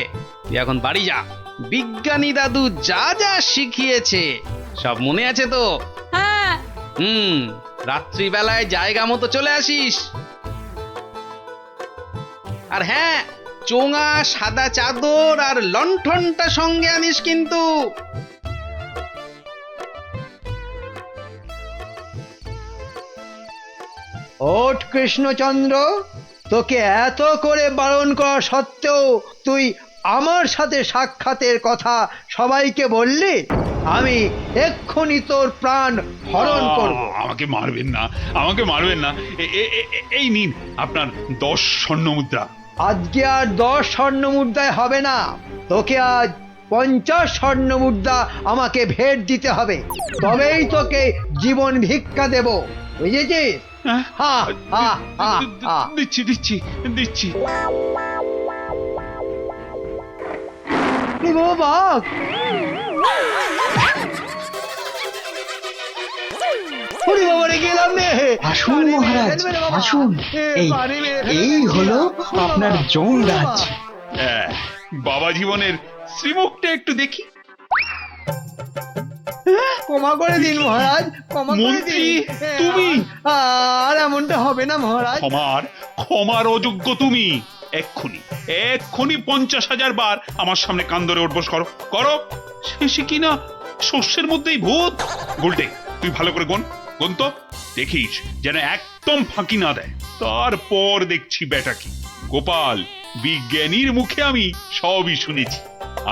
[SPEAKER 7] তুই এখন বাড়ি যা, বিজ্ঞানী দাদু যা যা শিখিয়েছে সব মনে আছে তো?
[SPEAKER 14] হ্যাঁ।
[SPEAKER 7] রাত্রিবেলায় জায়গা মতো চলে আসিস। আর হ্যাঁ, চোঙা, সাদা চাদর আর লণ্ঠনটা সঙ্গে আনিস কিন্তু।
[SPEAKER 1] ওঠ কৃষ্ণচন্দ্র, তোকে এত করে বারণ করা সত্ত্বেও তুই আমার সাথে সাক্ষাতের কথা সবাইকে বললি। আমি এক্ষুনি তোর প্রাণ হরণ করব।
[SPEAKER 6] আমাকে মারবেন না, আমাকে মারবেন না। এই নিন আপনার 10 স্বর্ণ মুদ্রা।
[SPEAKER 1] আজকে আর 10 স্বর্ণ মুদ্রায় হবে না, তোকে আজ 50 স্বর্ণ মুদ্রা আমাকে ভেট দিতে হবে, তবেই তোকে জীবন ভিক্ষা দেব, বুঝেছিস?
[SPEAKER 6] দিচ্ছি দিচ্ছি দিচ্ছি।
[SPEAKER 1] বাঘ,
[SPEAKER 9] আসুন মহারাজ, আসুন। এই হলো আপনার যমরাজ।
[SPEAKER 6] বাবা জীবনের শ্রীমুখটা একটু দেখি।
[SPEAKER 1] ক্ষমা করে দিন মহারাজ, ক্ষমা করে
[SPEAKER 6] মন্ত্রী,
[SPEAKER 1] দিন।
[SPEAKER 6] তুমি?
[SPEAKER 1] আর এমনটা হবে না মহারাজ।
[SPEAKER 6] ক্ষমার অযোগ্য তুমি। এক্ষুনি 50,000 বার আমার সামনে কান ধরে উঠবোস করো করো। শেষে কিনা শস্যের মধ্যেই ভূত। গোলটে, তুই ভালো করে গুন তো, দেখিস যেন একদম ফাঁকি না দেয়। তারপর দেখছি বেটা কি। গোপাল, বিজ্ঞানীর মুখে আমি সবই শুনেছি।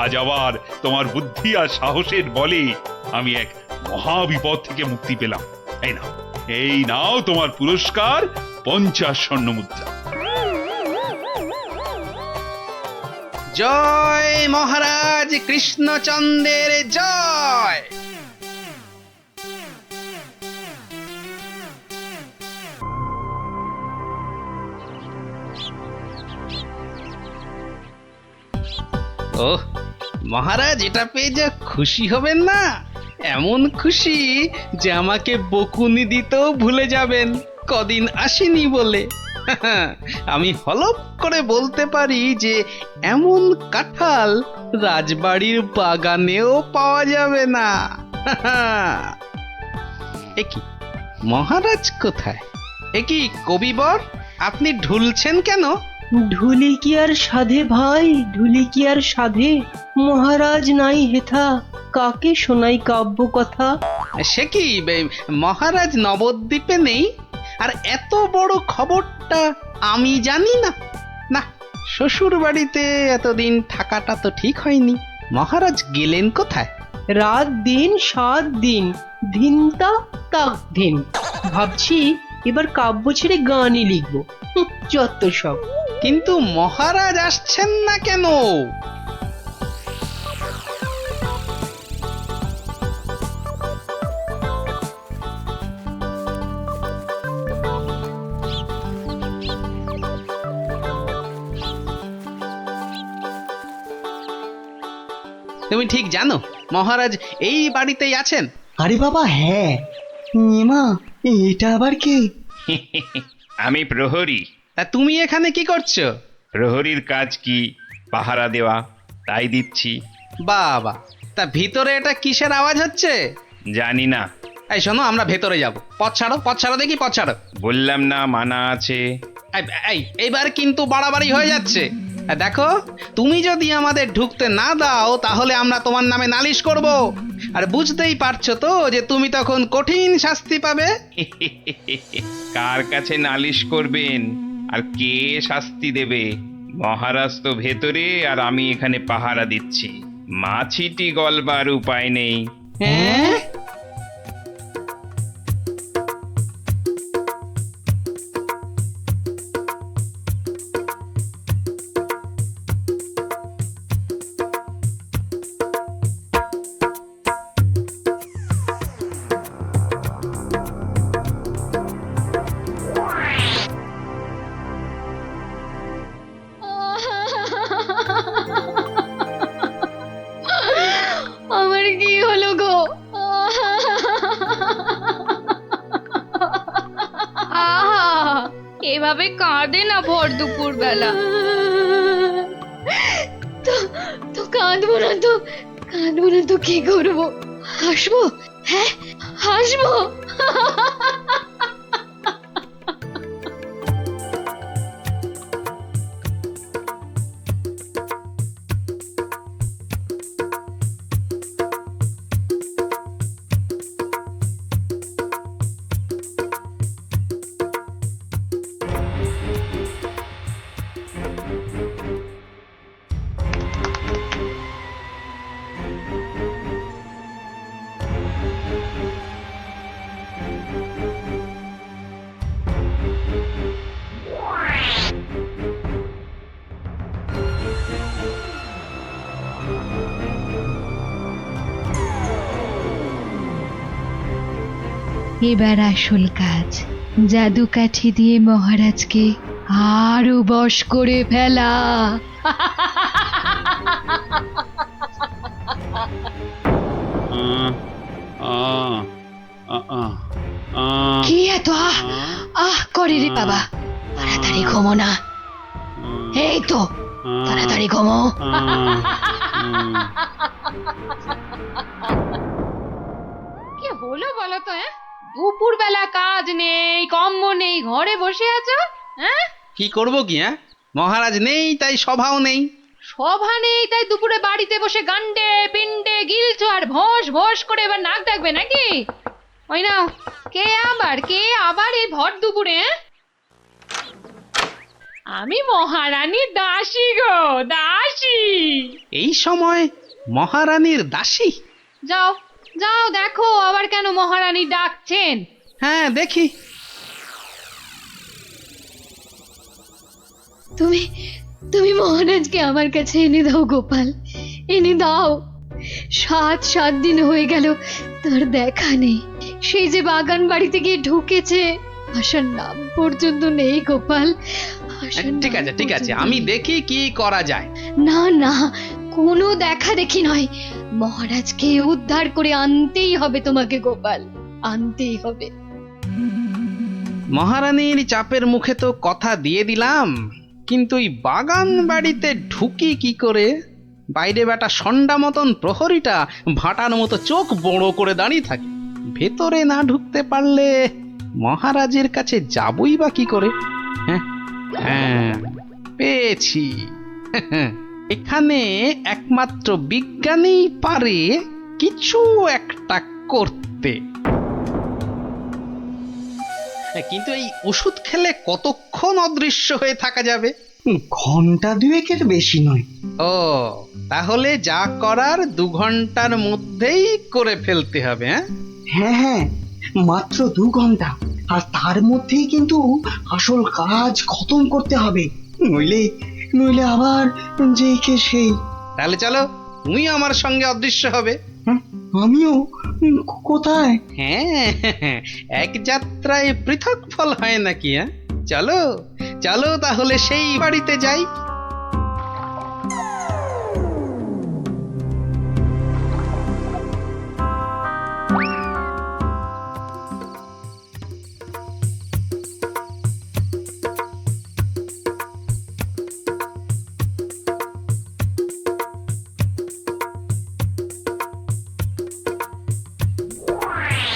[SPEAKER 6] আজ আবার তোমার বুদ্ধি আর সাহসের বলে আমি এক মহাবিপদ থেকে মুক্তি পেলাম। এই নাও তোমার পুরস্কার, 50 স্বর্ণ মুদ্রা।
[SPEAKER 7] জয় মহারাজ কৃষ্ণচন্দ্রের জয়। ওহ, মহারাজ এটা পেয়ে যা খুশি হবেন না, এমন খুশি যে আমাকে বকুনি দিতেও ভুলে যাবেন কদিন আসেনি বলে। আমি হলপ করে বলতে পারি যে এমন কাঁঠাল রাজবাড়ির বাগানেও পাওয়া যাবে না। একি মহারাজ কোথায়? একি কবিবর, আপনি ঢুলছেন কেন?
[SPEAKER 15] ঢুলি কি আর সাধে ভাই, ঢুলি কি আর সাধে? মহারাজ নাই হেথা, কাকে শোনাই কাব্য কথা?
[SPEAKER 7] সে কি, মহারাজ নবদ্বীপে নেই আর এত বড় খবরটা আমি জানি না? না, শ্বশুর বাড়িতে এতদিন থাকাটা তো ঠিক হয়নি। মহারাজ গেলেন কোথায়?
[SPEAKER 15] রাত দিন 7 দিন, ধিনতা তাক ধিন। ভাবছি এবার কাব্য ছেড়ে গানই লিখবো। যত সব।
[SPEAKER 7] কিন্তু মহারাজ আসছেন না কেন? তুমি ঠিক জানো মহারাজ এই বাড়িতেই আছেন?
[SPEAKER 9] আরে বাবা হ্যাঁ। নিমা, এটা আবার কে?
[SPEAKER 5] আমি প্রহরী।
[SPEAKER 7] তা তুমি এখানে কি করছো?
[SPEAKER 5] প্রহরীর কাজ কি? পাহারা দেওয়া, তাই দিচ্ছি।
[SPEAKER 7] বাবা, তা ভিতরে এটা কিসের আওয়াজ হচ্ছে?
[SPEAKER 5] জানি না।
[SPEAKER 7] এই শোনো, আমরা ভেতরে যাব। পথ ছাড়ো দেখি, পথ ছাড়ো।
[SPEAKER 5] বললাম না, মানা আছে।
[SPEAKER 7] এইবার কিন্তু বাড়াবাড়ি হয়ে যাচ্ছে। দেখো, তুমি যদি আমাদের ঢুকতে না দাও তাহলে আমরা তোমার নামে নালিশ করব, আর বুঝতেই পারছো তো যে তুমি তখন কঠিন শাস্তি পাবে।
[SPEAKER 5] কার কাছে নালিশ করবেন আর কে শাস্তি দেবে? মহারাজ তো ভেতরে আর আমি এখানে পাহারা দিচ্ছি। মাছিটি গলবার উপায় নেই।
[SPEAKER 7] হ্যাঁ,
[SPEAKER 10] আমার কি হলো গো? এভাবে কাঁদে না ভর দুপুর বেলা। তো কাঁদবো না তো, কাঁদবো না তো কি করবো? হাসবো? হ্যাঁ হাসবো।
[SPEAKER 2] এবার আসল কাজ, জাদু কাঠি দিয়ে মহারাজকে আরো বশ করে ফেলা। কি এত আহ আহ করে রে বাবা? তাড়াতাড়ি ঘুমো না। এই তো তাড়াতাড়ি ঘুমো।
[SPEAKER 10] কি হলো বলো তো? দুপুর বেলা কাজ নেই, কম্ম নেই, ঘরে বসে আছো? হ্যাঁ
[SPEAKER 7] কি করব কি? মহারাজ নেই তাই সভাও নেই।
[SPEAKER 10] সভা নেই তাই দুপুরে বাড়িতে বসে গান্ডে পিন্ডে গিলছো আর ভোস ভোস করে এবার নাক ডাকবে নাকি? ওই নাও, কে আবার এই ভর দুপুরে? আমি মহারানীর দাসী গো, দাসী।
[SPEAKER 7] এই সময় মহারানীর দাসী?
[SPEAKER 10] যাও যাও দেখো আবার কেন মহারানী ডাকছেন।
[SPEAKER 7] হ্যাঁ দেখি।
[SPEAKER 2] তুমি তুমি মহারাজকে আমার কাছে এনে দাও গোপাল, এনে দাও। 7 দিন হয়ে গেল তার দেখা নেই। সেই যে বাগান বাড়িতে গিয়ে ঢুকেছে, আসার নাম পর্যন্ত নেই গোপাল।
[SPEAKER 7] ঠিক আছে ঠিক আছে, আমি দেখি কি করা যায়।
[SPEAKER 2] না না, কোনো দেখা দেখি নয়, মহারাজকে উদ্ধার করে আনতেই হবে তোমাকে গোপাল, আনতেই হবে।
[SPEAKER 7] মহারানীর চাপের মুখে তো কথা দিয়ে দিলাম, কিন্তু এই বাগান বাড়িতে ঢুকি কি করে? বাইরে বেটা ষণ্ডা মতন প্রহরীটা ভাটার মতো চোখ বড় করে দাঁড়িয়ে থাকে। ভেতরে না ঢুকতে পারলে মহারাজের কাছে যাবই বা কি করে? হ্যাঁ পেয়েছি। এখানে একমাত্র বিজ্ঞানী পারে কিছু একটা করতে। কিন্তু এই ওষুধ খেলে কতক্ষণ অদৃশ্য হয়ে থাকা যাবে?
[SPEAKER 9] ঘন্টা 2 বেশি নয়।
[SPEAKER 7] ও তাহলে যা করার 2 ঘন্টার মধ্যেই করে ফেলতে হবে।
[SPEAKER 9] হ্যাঁ হ্যাঁ, মাত্র 2 ঘন্টা, আর তার মধ্যেই কিন্তু আসল কাজ খতম করতে হবে, নইলে নইলে আবার যেই কে সেই।
[SPEAKER 7] তাহলে চলো, তুমি আমার সঙ্গে অদৃশ্য হবে।
[SPEAKER 9] আমিও? কোথায়?
[SPEAKER 7] হ্যাঁ, এক যাত্রায় পৃথক ফল হয় নাকি? চলো চলো তাহলে সেই বাড়িতে যাই।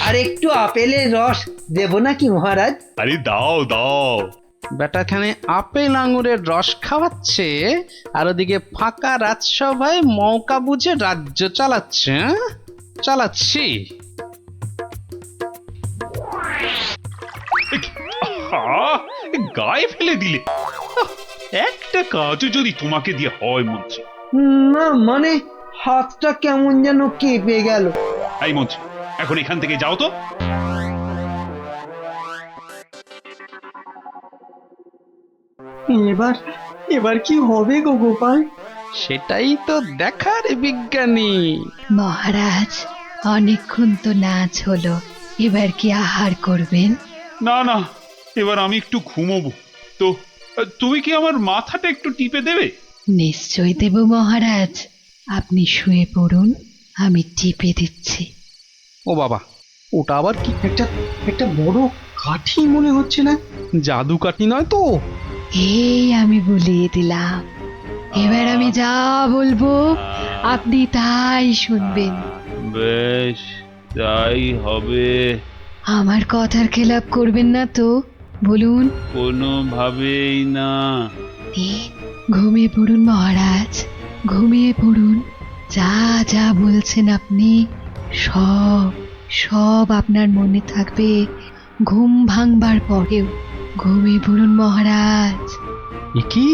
[SPEAKER 1] আর একটু আপেলের রস দেব নাকি মহারাজ?
[SPEAKER 3] আরে দাও দাও।
[SPEAKER 7] বেটাখানে আপেল আঙুরের রস খাওয়াচ্ছে, আর ওদিকে ফাঁকা রাজসভায় মৌকা বুঝে রাজ্য চালাচ্ছে। চালাচ্ছি।
[SPEAKER 3] গায়ে ফেলে দিলে। একটা কাজও যদি তোমাকে দিয়ে হয় মন্ত্রী।
[SPEAKER 1] না মানে হাতটা কেমন যেন কেঁপে গেল।
[SPEAKER 3] এই মন্ত্রী, এখন এখান থেকে যাও তো।
[SPEAKER 9] এবার কি হবে গো গোপাল?
[SPEAKER 7] সেটাই তো দেখার বিজ্ঞানী।
[SPEAKER 2] মহারাজ, অনেকক্ষণ তো নাচ হলো, এবার কি আহার করবেন?
[SPEAKER 3] না না, এবার আমি একটু ঘুমোবো। তো তুমি কি আমার মাথাটা একটু টিপে দেবে?
[SPEAKER 2] নিশ্চয় দেব মহারাজ, আপনি শুয়ে পড়ুন, আমি টিপে দিচ্ছি।
[SPEAKER 7] ও বাবা, ওটা আবার কি?
[SPEAKER 9] একটা বড় কাঠি মনে হচ্ছে না।
[SPEAKER 7] জাদু কাঠি নয় তো?
[SPEAKER 2] এই আমি বলিয়ে দিলাম, এবার আমি যা বলবো আপনি তাই শুনবেন।
[SPEAKER 3] বেশ, তাই হবে।
[SPEAKER 2] আমার কথার খেলাপ করবেন না তো, বলুন।
[SPEAKER 3] কোনোভাবেই না।
[SPEAKER 2] ঘুমিয়ে পড়ুন মহারাজ, ঘুমিয়ে পড়ুন। যা যা বলছেন আপনি সব সব আপনার মনে থাকবে ঘুম ভাঙবার পরেও। ঘুমিয়ে পড়ুন মহারাজ।
[SPEAKER 7] এ কি,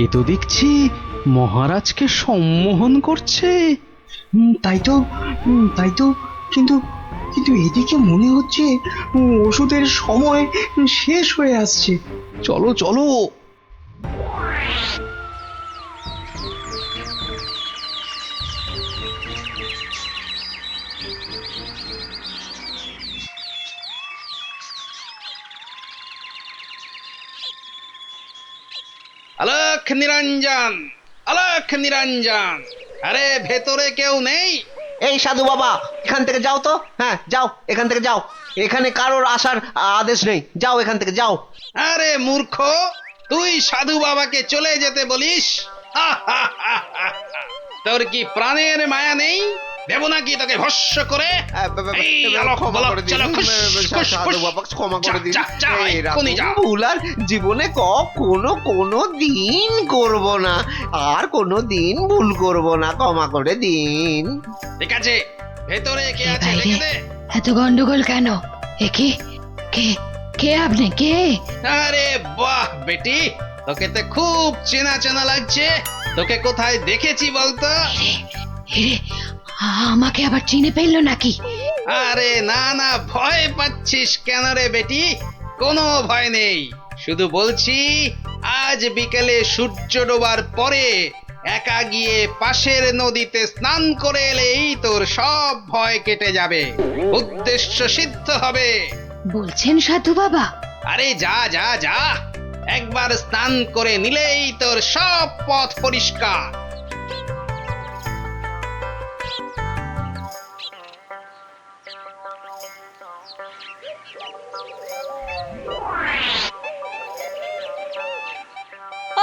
[SPEAKER 7] এ তো দেখছি মহারাজকে সম্মোহন করছে।
[SPEAKER 9] তাই তো, তাই তো। কিন্তু কিন্তু এদিকে মনে হচ্ছে ওষুধের সময় শেষ হয়ে আসছে।
[SPEAKER 7] চলো চলো।
[SPEAKER 4] আলোক নিরঞ্জন, আলোক নিরঞ্জন, আরে ভেতরে কেউ নেই?
[SPEAKER 8] এই সাধু বাবা, এখান থেকে যাও তো। হ্যাঁ যাও, এখান থেকে যাও। এখানে কারোর আসার আদেশ নেই, যাও এখান থেকে যাও।
[SPEAKER 4] আরে মূর্খ, তুই সাধু বাবাকে চলে যেতে বলিস? তোর কি প্রাণের মায়া নেই? দেব নাকি তোকে ভস্য করে? এই আলোক বলক, চলো, খুশ, খুশ,
[SPEAKER 8] সাধু
[SPEAKER 4] খুশ।
[SPEAKER 8] বাবা ক্ষমা করে দিন।
[SPEAKER 4] যা, যা, এক্ষুনি যা।
[SPEAKER 8] ভুল আর জীবনে কোনো দিন করব না, আর কোনো দিন ভুল করব না, ক্ষমা করে দিন।
[SPEAKER 4] ঠিক আছে, ভেতরে কে আছে
[SPEAKER 2] বাইরে
[SPEAKER 4] দেখে দে।
[SPEAKER 2] এত গন্ডগোল কেন? এ কে কে কে আপনি কে?
[SPEAKER 4] আরে বাহ বেটি, তোকে তো খুব চেনা চেনা লাগছে। তোকে কোথায় দেখেছি বলতো?
[SPEAKER 2] এরে, আমাকে আবার চিনে ফেললো নাকি?
[SPEAKER 4] আরে না না, ভয় পাচ্ছিস কেন রে বেটি? কোনো ভয় নেই, শুধু বলছি আজ বিকেলে সূর্য ডোবার পরে একা গিয়ে পাশের নদীতে স্নান করে এলেই তোর সব ভয় কেটে যাবে, উদ্দেশ্য সিদ্ধ হবে।
[SPEAKER 2] বলছেন সাধু বাবা?
[SPEAKER 4] আরে যা যা যা, একবার স্নান করে নিলেই তোর সব পথ পরিষ্কার।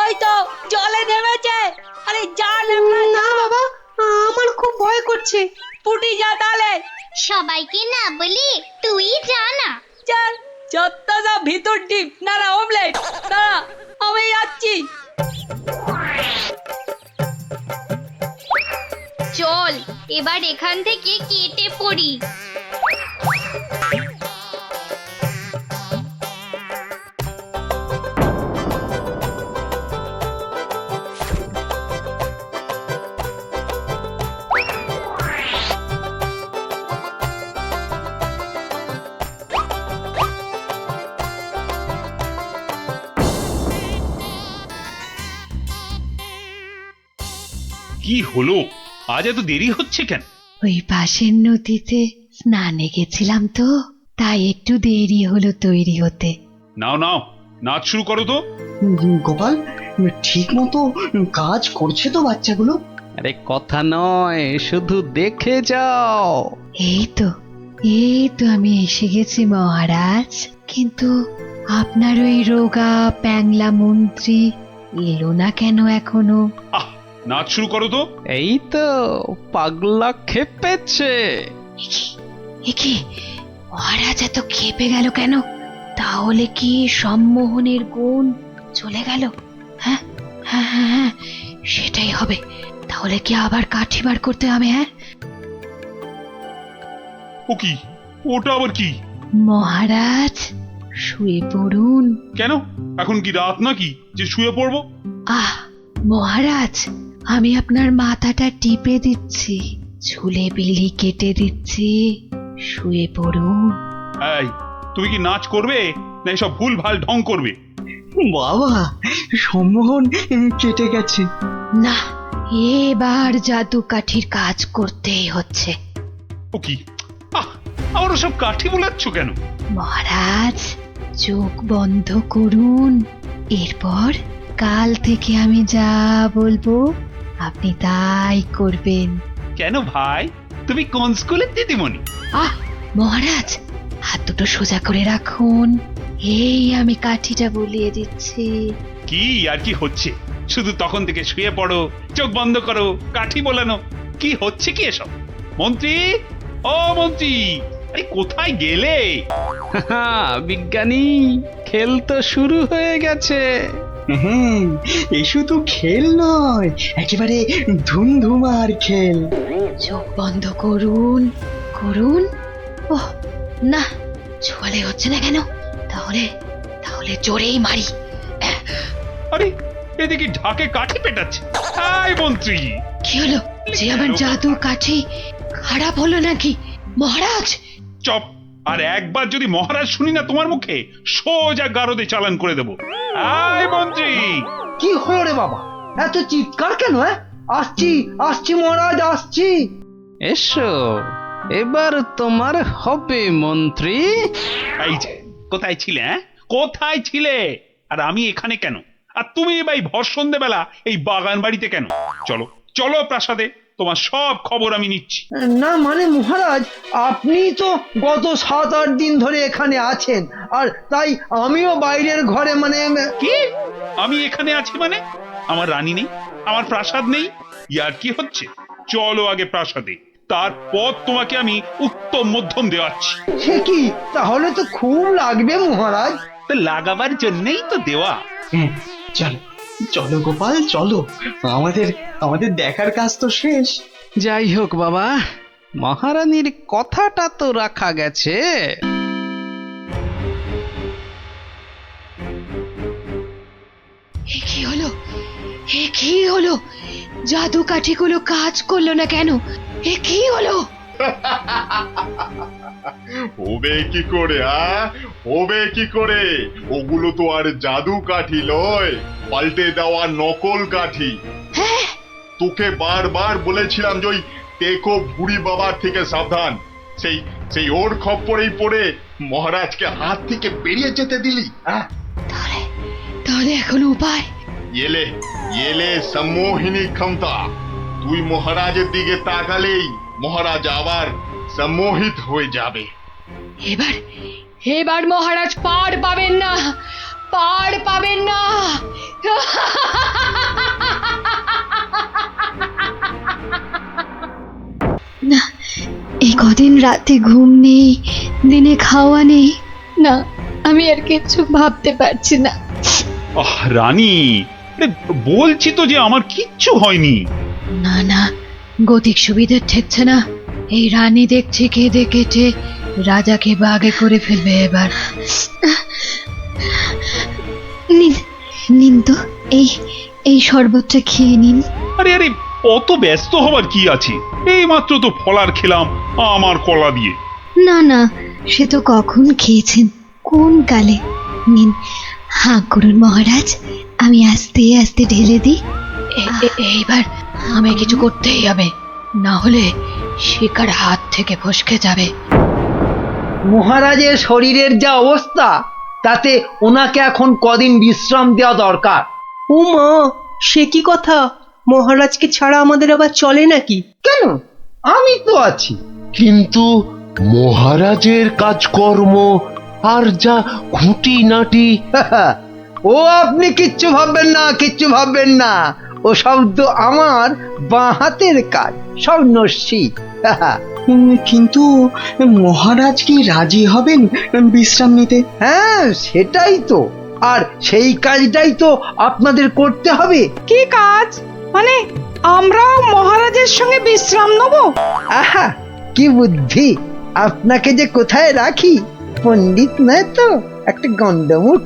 [SPEAKER 14] ওই তো জলে নেমেছে। আরে যা না বাবা, আমার খুব ভয় করছে। পুটি যা তাহলে।
[SPEAKER 16] সবাইকে না বলি তুই যা না।
[SPEAKER 14] চল, যতটা যা ভিতর ডিপ না না অমলেট না, আমি যাচ্ছি।
[SPEAKER 16] চল এবার এখান থেকে কেটে পড়ি।
[SPEAKER 3] কি হলো, আজ এত দেরি হচ্ছে কেন?
[SPEAKER 2] ওই পাশের নদীতে স্নানে গেছিলাম তো, তাই একটু দেরি হলো তৈরি হতে।
[SPEAKER 3] নাও নাও, নাচ শুরু করো তো।
[SPEAKER 9] গোপাল, ঠিক মতো কাজ করছে তো বাচ্চাগুলো?
[SPEAKER 7] আরে কথা নয়, শুধু দেখে যাও।
[SPEAKER 2] এই তো আমি এসে গেছি মহারাজ। কিন্তু আপনার ওই রোগা প্যাংলা মন্ত্রী এলো না কেন এখনো?
[SPEAKER 3] নাচ শুরু করো তো।
[SPEAKER 7] এই তো পাগলা খেপেছে।
[SPEAKER 2] একি মহারাজ এত খেপে গেল কেন? তাহলে কি সম্মোহনের গুণ চলে গেল? হ্যাঁ হ্যাঁ হ্যাঁ হ্যাঁ, সেটাই হবে। তাহলে কি আবার কাঠি বার করতে হবে? হ্যাঁ।
[SPEAKER 3] ও কি, ওটা আবার কি?
[SPEAKER 2] মহারাজ শুয়ে পড়ুন।
[SPEAKER 3] কেন, এখন কি রাত নাকি যে শুয়ে পড়বো?
[SPEAKER 2] মহারাজ, আমি আপনার মাথাটা টিপে দিচ্ছি, ঝুলে বিলি কেটে দিচ্ছি, শুয়ে পড়ুন।
[SPEAKER 3] এই, তুমি কি নাচ করবে না এসব ভুল ভাল ঢং করবে?
[SPEAKER 9] বাবা, সম্মোহন কেটে গেছে।
[SPEAKER 2] না, এবার জাদু কাঠির কাজ করতেই হচ্ছে।
[SPEAKER 3] ও কি, আবার ওসব কাঠি বোলাচ্ছ কেন?
[SPEAKER 2] মহারাজ চোখ বন্ধ করুন, এরপর কাল থেকে আমি যা বলবো আপনি তাই করবেন।
[SPEAKER 3] কেন ভাই, তুমি কোন স্কুলের দিদিমণি?
[SPEAKER 2] মহারাজ হাত দুটো সোজা করে রাখুন। এই আমি কাঠিটা বলিয়ে দিচ্ছি।
[SPEAKER 3] কি আর কি হচ্ছে? শুধু তখন থেকে শুয়ে পড়ো, চোখ বন্ধ করো, কাঠি বোলানো। কি হচ্ছে কি এসব? মন্ত্রী, ও মন্ত্রী, আরে কোথায় গেলে?
[SPEAKER 7] বিজ্ঞানী, খেল তো শুরু হয়ে গেছে।
[SPEAKER 9] হ্যাঁ, এ শুধু খেল নয়, একেবারে ধুমধুমার খেল।
[SPEAKER 2] চোখ বন্ধ করুন, করুন। ওহ না, ছোয়ালে হচ্ছে না কেন? তাহলে তাহলে জোরেই মারি।
[SPEAKER 3] আরে এদিকে ঢাকে কাঠি পেটাচ্ছে। আয় মন্ত্রী,
[SPEAKER 2] কি হলো? যে আমার জাদু কাঠি খারাপ হলো নাকি মহারাজ?
[SPEAKER 3] চপ! আর একবার যদি মহারাজ শুনি না তোমার মুখে, সোজা গারদে চালান করে দেবো। আয় মন্ত্রী।
[SPEAKER 1] কি হলো রে বাবা, এত চিৎকার কেন? আসছি আসছি মহারাজ, আসছি।
[SPEAKER 7] এসো, এবার তোমার হবে মন্ত্রী।
[SPEAKER 3] এই যে, কোথায় ছিলে? কোথায় ছিলে? আর আমি এখানে কেন? আর তুমি ভাই ভর সন্ধ্যেবেলা এই বাগান বাড়িতে কেন? চলো চলো প্রাসাদে, তোমার সব খবর আমি নিচ্ছি।
[SPEAKER 1] না মানে মহারাজ, আপনি তো গত 7-8 দিন ধরে এখানে আছেন, আর তাই আমিও বাইরের ঘরে মানে।
[SPEAKER 3] কি? আমি এখানে আছি মানে? আমার রানী নেই, আমার প্রাসাদ নেই? ইয়ার কি হচ্ছে? চলো আগে প্রাসাদে, তারপর তোমাকে আমি উত্তম মধ্যম দেওয়াচ্ছি।
[SPEAKER 1] সে কি? তাহলে তো খুব লাগবে মহারাজ।
[SPEAKER 3] তো লাগাবার জন্যই তো দেওয়া।
[SPEAKER 9] চলো চলো গোপাল, চলো, আমাদের আমাদের দেখার কাজ তো শেষ।
[SPEAKER 7] যাই হোক বাবা, মহারানীর কথাটা তো রাখা গেছে।
[SPEAKER 2] এ কি হলো? এ কি হলো? জাদু কাঠিগুলো কাজ করলো না কেন? এ কি হলো?
[SPEAKER 5] হবে কি করে? হবে কি করে? ওগুলো তো আর জাদু কাঠি লয়, পাল্টে দেওয়া নকল কাঠি। তোকে বারবার বলেছিলাম যে ওই টেকো বুড়ি বাবার থেকে সাবধান। সেই সেই ওর খপ্পরেই পড়ে মহারাজকে হাত থেকে বেরিয়ে যেতে দিলি।
[SPEAKER 2] তাহলে এখন উপায়?
[SPEAKER 5] এলে এলে সম্মোহিনী ক্ষমতা। তুই মহারাজের দিকে তাকালেই মহারাজ আবার সম্মোহিত হয়ে যাবে।
[SPEAKER 2] এবার এবার মহারাজ পার পাবেন না, পার পাবেন না। না, এই কদিন রাতে ঘুম নেই, দিনে খাওয়া নেই। না, আমি আর কিছু ভাবতে পারছি না।
[SPEAKER 3] রানী, বলছি তো যে আমার কিচ্ছু হয়নি।
[SPEAKER 2] না না, গতিক সুবিধে ঠেকছে না। এই রানী দেখছি কেঁদে কেটে রাজাকে বাগে করে ফেলবে এবার। নিন নিন তো, এই এই শরবতটা খেয়ে নিন।
[SPEAKER 3] আরে আরে, অত ব্যস্ত হবার কি আছে? এই মাত্র তো ফলার খেলাম আমার কলা দিয়ে।
[SPEAKER 2] না না, সে তো কখন খেয়েছেন, কোন কালে। নিন, হাঁ করুন মহারাজ, আমি আস্তে আস্তে ঢেলে দিই। এইবার আমি কিছু করতেই হবে, না হলে শিকার হাত থেকে ফসকে যাবে।
[SPEAKER 1] মহারাজের শরীরের যা অবস্থা, তাতে ওনাকে এখন কদিন বিশ্রাম দেওয়া দরকার।
[SPEAKER 15] ও মা, সে কি কথা? মহারাজকে ছাড়া আমাদের আবার চলে নাকি?
[SPEAKER 1] কেন? আমি তো আছি।
[SPEAKER 12] কিন্তু মহারাজের কাজকর্ম আর যা খুঁটিনাটি।
[SPEAKER 1] ও আপনি কিচ্ছু ভাববেন না, কিচ্ছু ভাববেন না। ও সব তো আমার বাঁ হাতের কাজ, সব নস্যি।
[SPEAKER 9] কিন্তু মহারাজ কি রাজি হবেন বিশ্রাম নিতে?
[SPEAKER 1] হ্যাঁ, সেটাই তো। আর সেই কাজটাই তো আপনাদের করতে হবে।
[SPEAKER 14] কি কাজ? মানে আমরাও মহারাজের সঙ্গে বিশ্রাম নেব?
[SPEAKER 1] আহা, কি বুদ্ধি! আপনাকে যে কোথায় রাখি, পণ্ডিত নয় তো, একটা গন্ডমুখ।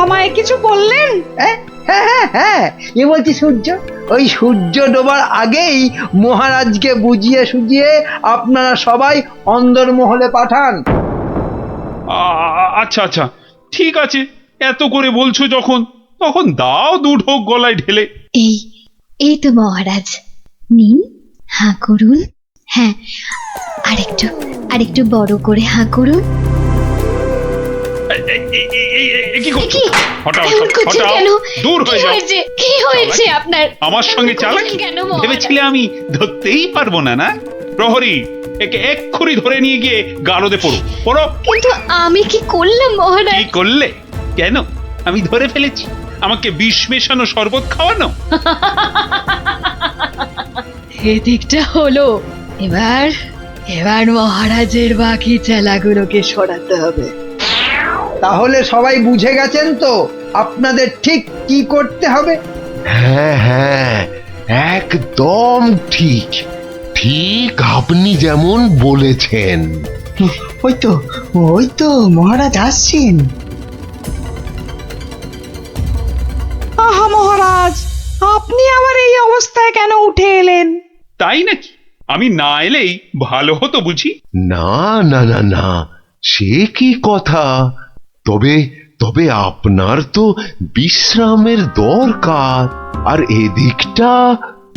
[SPEAKER 14] আমায় কিছু বললেন?
[SPEAKER 1] হ্যাঁ হ্যাঁ হ্যাঁ, এ বলছি সূর্য, ওই সূর্য ডোবার আগেই মহারাজকে বুঝিয়ে সুঝিয়ে আপনারা সবাই অন্দরমহলে পাঠান।
[SPEAKER 3] আচ্ছা আচ্ছা, ঠিক আছে। এত করে বলছো যখন, তখন দাও 2 ঢোক গলায় ঢেলে।
[SPEAKER 2] এই এই তো মহারাজ, নিন, হাঁ করুন। হ্যাঁ, আরেকটু বড় করে হাঁ করুন।
[SPEAKER 3] কি করছো? হটাও,
[SPEAKER 2] এমন করছেন
[SPEAKER 3] হটাও,
[SPEAKER 2] কেন?
[SPEAKER 3] দূর হয়ে যাও।
[SPEAKER 2] কি হয়েছে আপনার?
[SPEAKER 3] আমার সঙ্গে চালাকি
[SPEAKER 2] কেন মহারাজ?
[SPEAKER 3] ভেবেছিলে আমি ধরতেই পারবো না? না, প্রহরী, একে এক্ষুনি ধরে নিয়ে গিয়ে গারদে পড়ো পড়ো।
[SPEAKER 2] কিন্তু আমি কি করলাম মহারাজ?
[SPEAKER 3] কি করলে? কেন? আমি ধরে ফেলেছি। আমাকে বিষ মেশানো শরবত খাওয়ানো।
[SPEAKER 2] এদিকটা হলো। এবার এবার মহারাজের বাকি চেলাগুলোকে সরাতে হবে।
[SPEAKER 1] তাহলে সবাই বুঝে গেছেন তো আপনাদের ঠিক কি করতে হবে?
[SPEAKER 12] হ্যাঁ হ্যাঁ, একদম ঠিক। ঠিক আপনি যেমন বলেছেন।
[SPEAKER 9] ওই তো মহারাজ আসছেন।
[SPEAKER 15] আহা মহারাজ, আপনি আমার এই অবস্থায় কেন উঠে এলেন?
[SPEAKER 3] তাই নাকি? আমি না এলেই ভালো হতো বুঝি?
[SPEAKER 12] না না না না, সে কি কথা। তবে তবে আপনার তো বিশ্রামের দরকার। আর এদিকটা?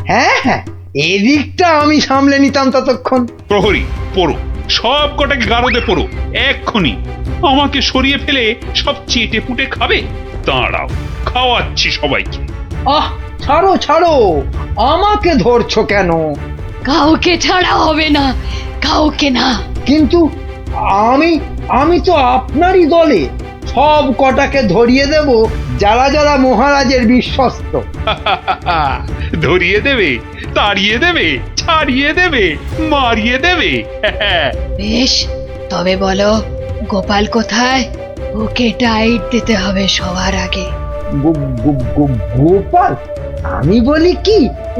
[SPEAKER 1] হ্যাঁ হ্যাঁ, এদিকটা আমি সামলে নিতাম ততক্ষণ।
[SPEAKER 3] প্রহরী পড়ো, সব কটাকে গারদে পড়ো এক্ষুনি। আমাকে সরিয়ে ফেলে সব চেটে পুটে খাবে? দাঁড়াও, খাওয়াচ্ছি সবাইকে।
[SPEAKER 1] আহ, ছাড়ো ছাড়ো, আমাকে ধরছো কেন?
[SPEAKER 2] কাউকে ছাড়া হবে না, কাউকে না।
[SPEAKER 1] কিন্তু আমি আমি তো আপনারই দলে। সব কটাকে ধরিয়ে দেব যারা যারা মহারাজের বিশ্বস্ত।
[SPEAKER 3] ধরিয়ে দেবে, তাড়িয়ে দেবে, ছাড়িয়ে দেবে, মারিয়ে দেবে।
[SPEAKER 2] বেশ, তবে বলো গোপাল কোথায়? ওকে টাইট দিতে হবে সবার আগে।
[SPEAKER 1] গোপাল? আমি বলি কি,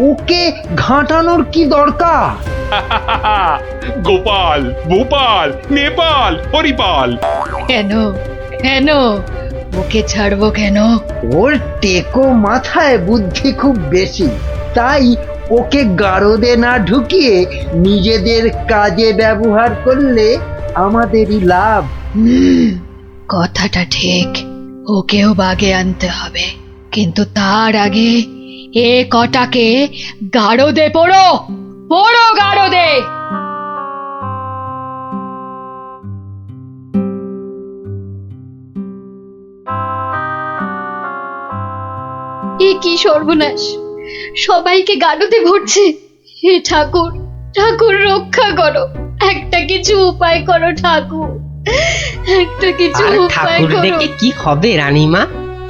[SPEAKER 1] ওকে ঘাঁটানোর কি দরকার?
[SPEAKER 3] গোপাল, ভূপাল, নেপাল, হরিপাল।
[SPEAKER 2] কেন কেন ওকে ছাড়বো কেন?
[SPEAKER 1] ওর টেকো মাথায় বুদ্ধি খুব বেশি, তাই ওকে গারদে না ঢুকিয়ে নিজেদের কাজে ব্যবহার করলে আমাদেরই লাভ।
[SPEAKER 2] কথাটা ঠিক, ওকেও বাগে আনতে হবে, কিন্তু তার আগে এ কটাকে গারদে পড়ো, পড়ো গারদে। এ কি সর্বনাশ! সবাইকে গারদে ভরছে। হে ঠাকুর, ঠাকুর রক্ষা করো, একটা কিছু উপায় করো ঠাকুর, একটা কিছু
[SPEAKER 11] আর
[SPEAKER 2] উপায়
[SPEAKER 11] ঠাকুর
[SPEAKER 2] করো।
[SPEAKER 11] ডেকে কি হবে রানীমা?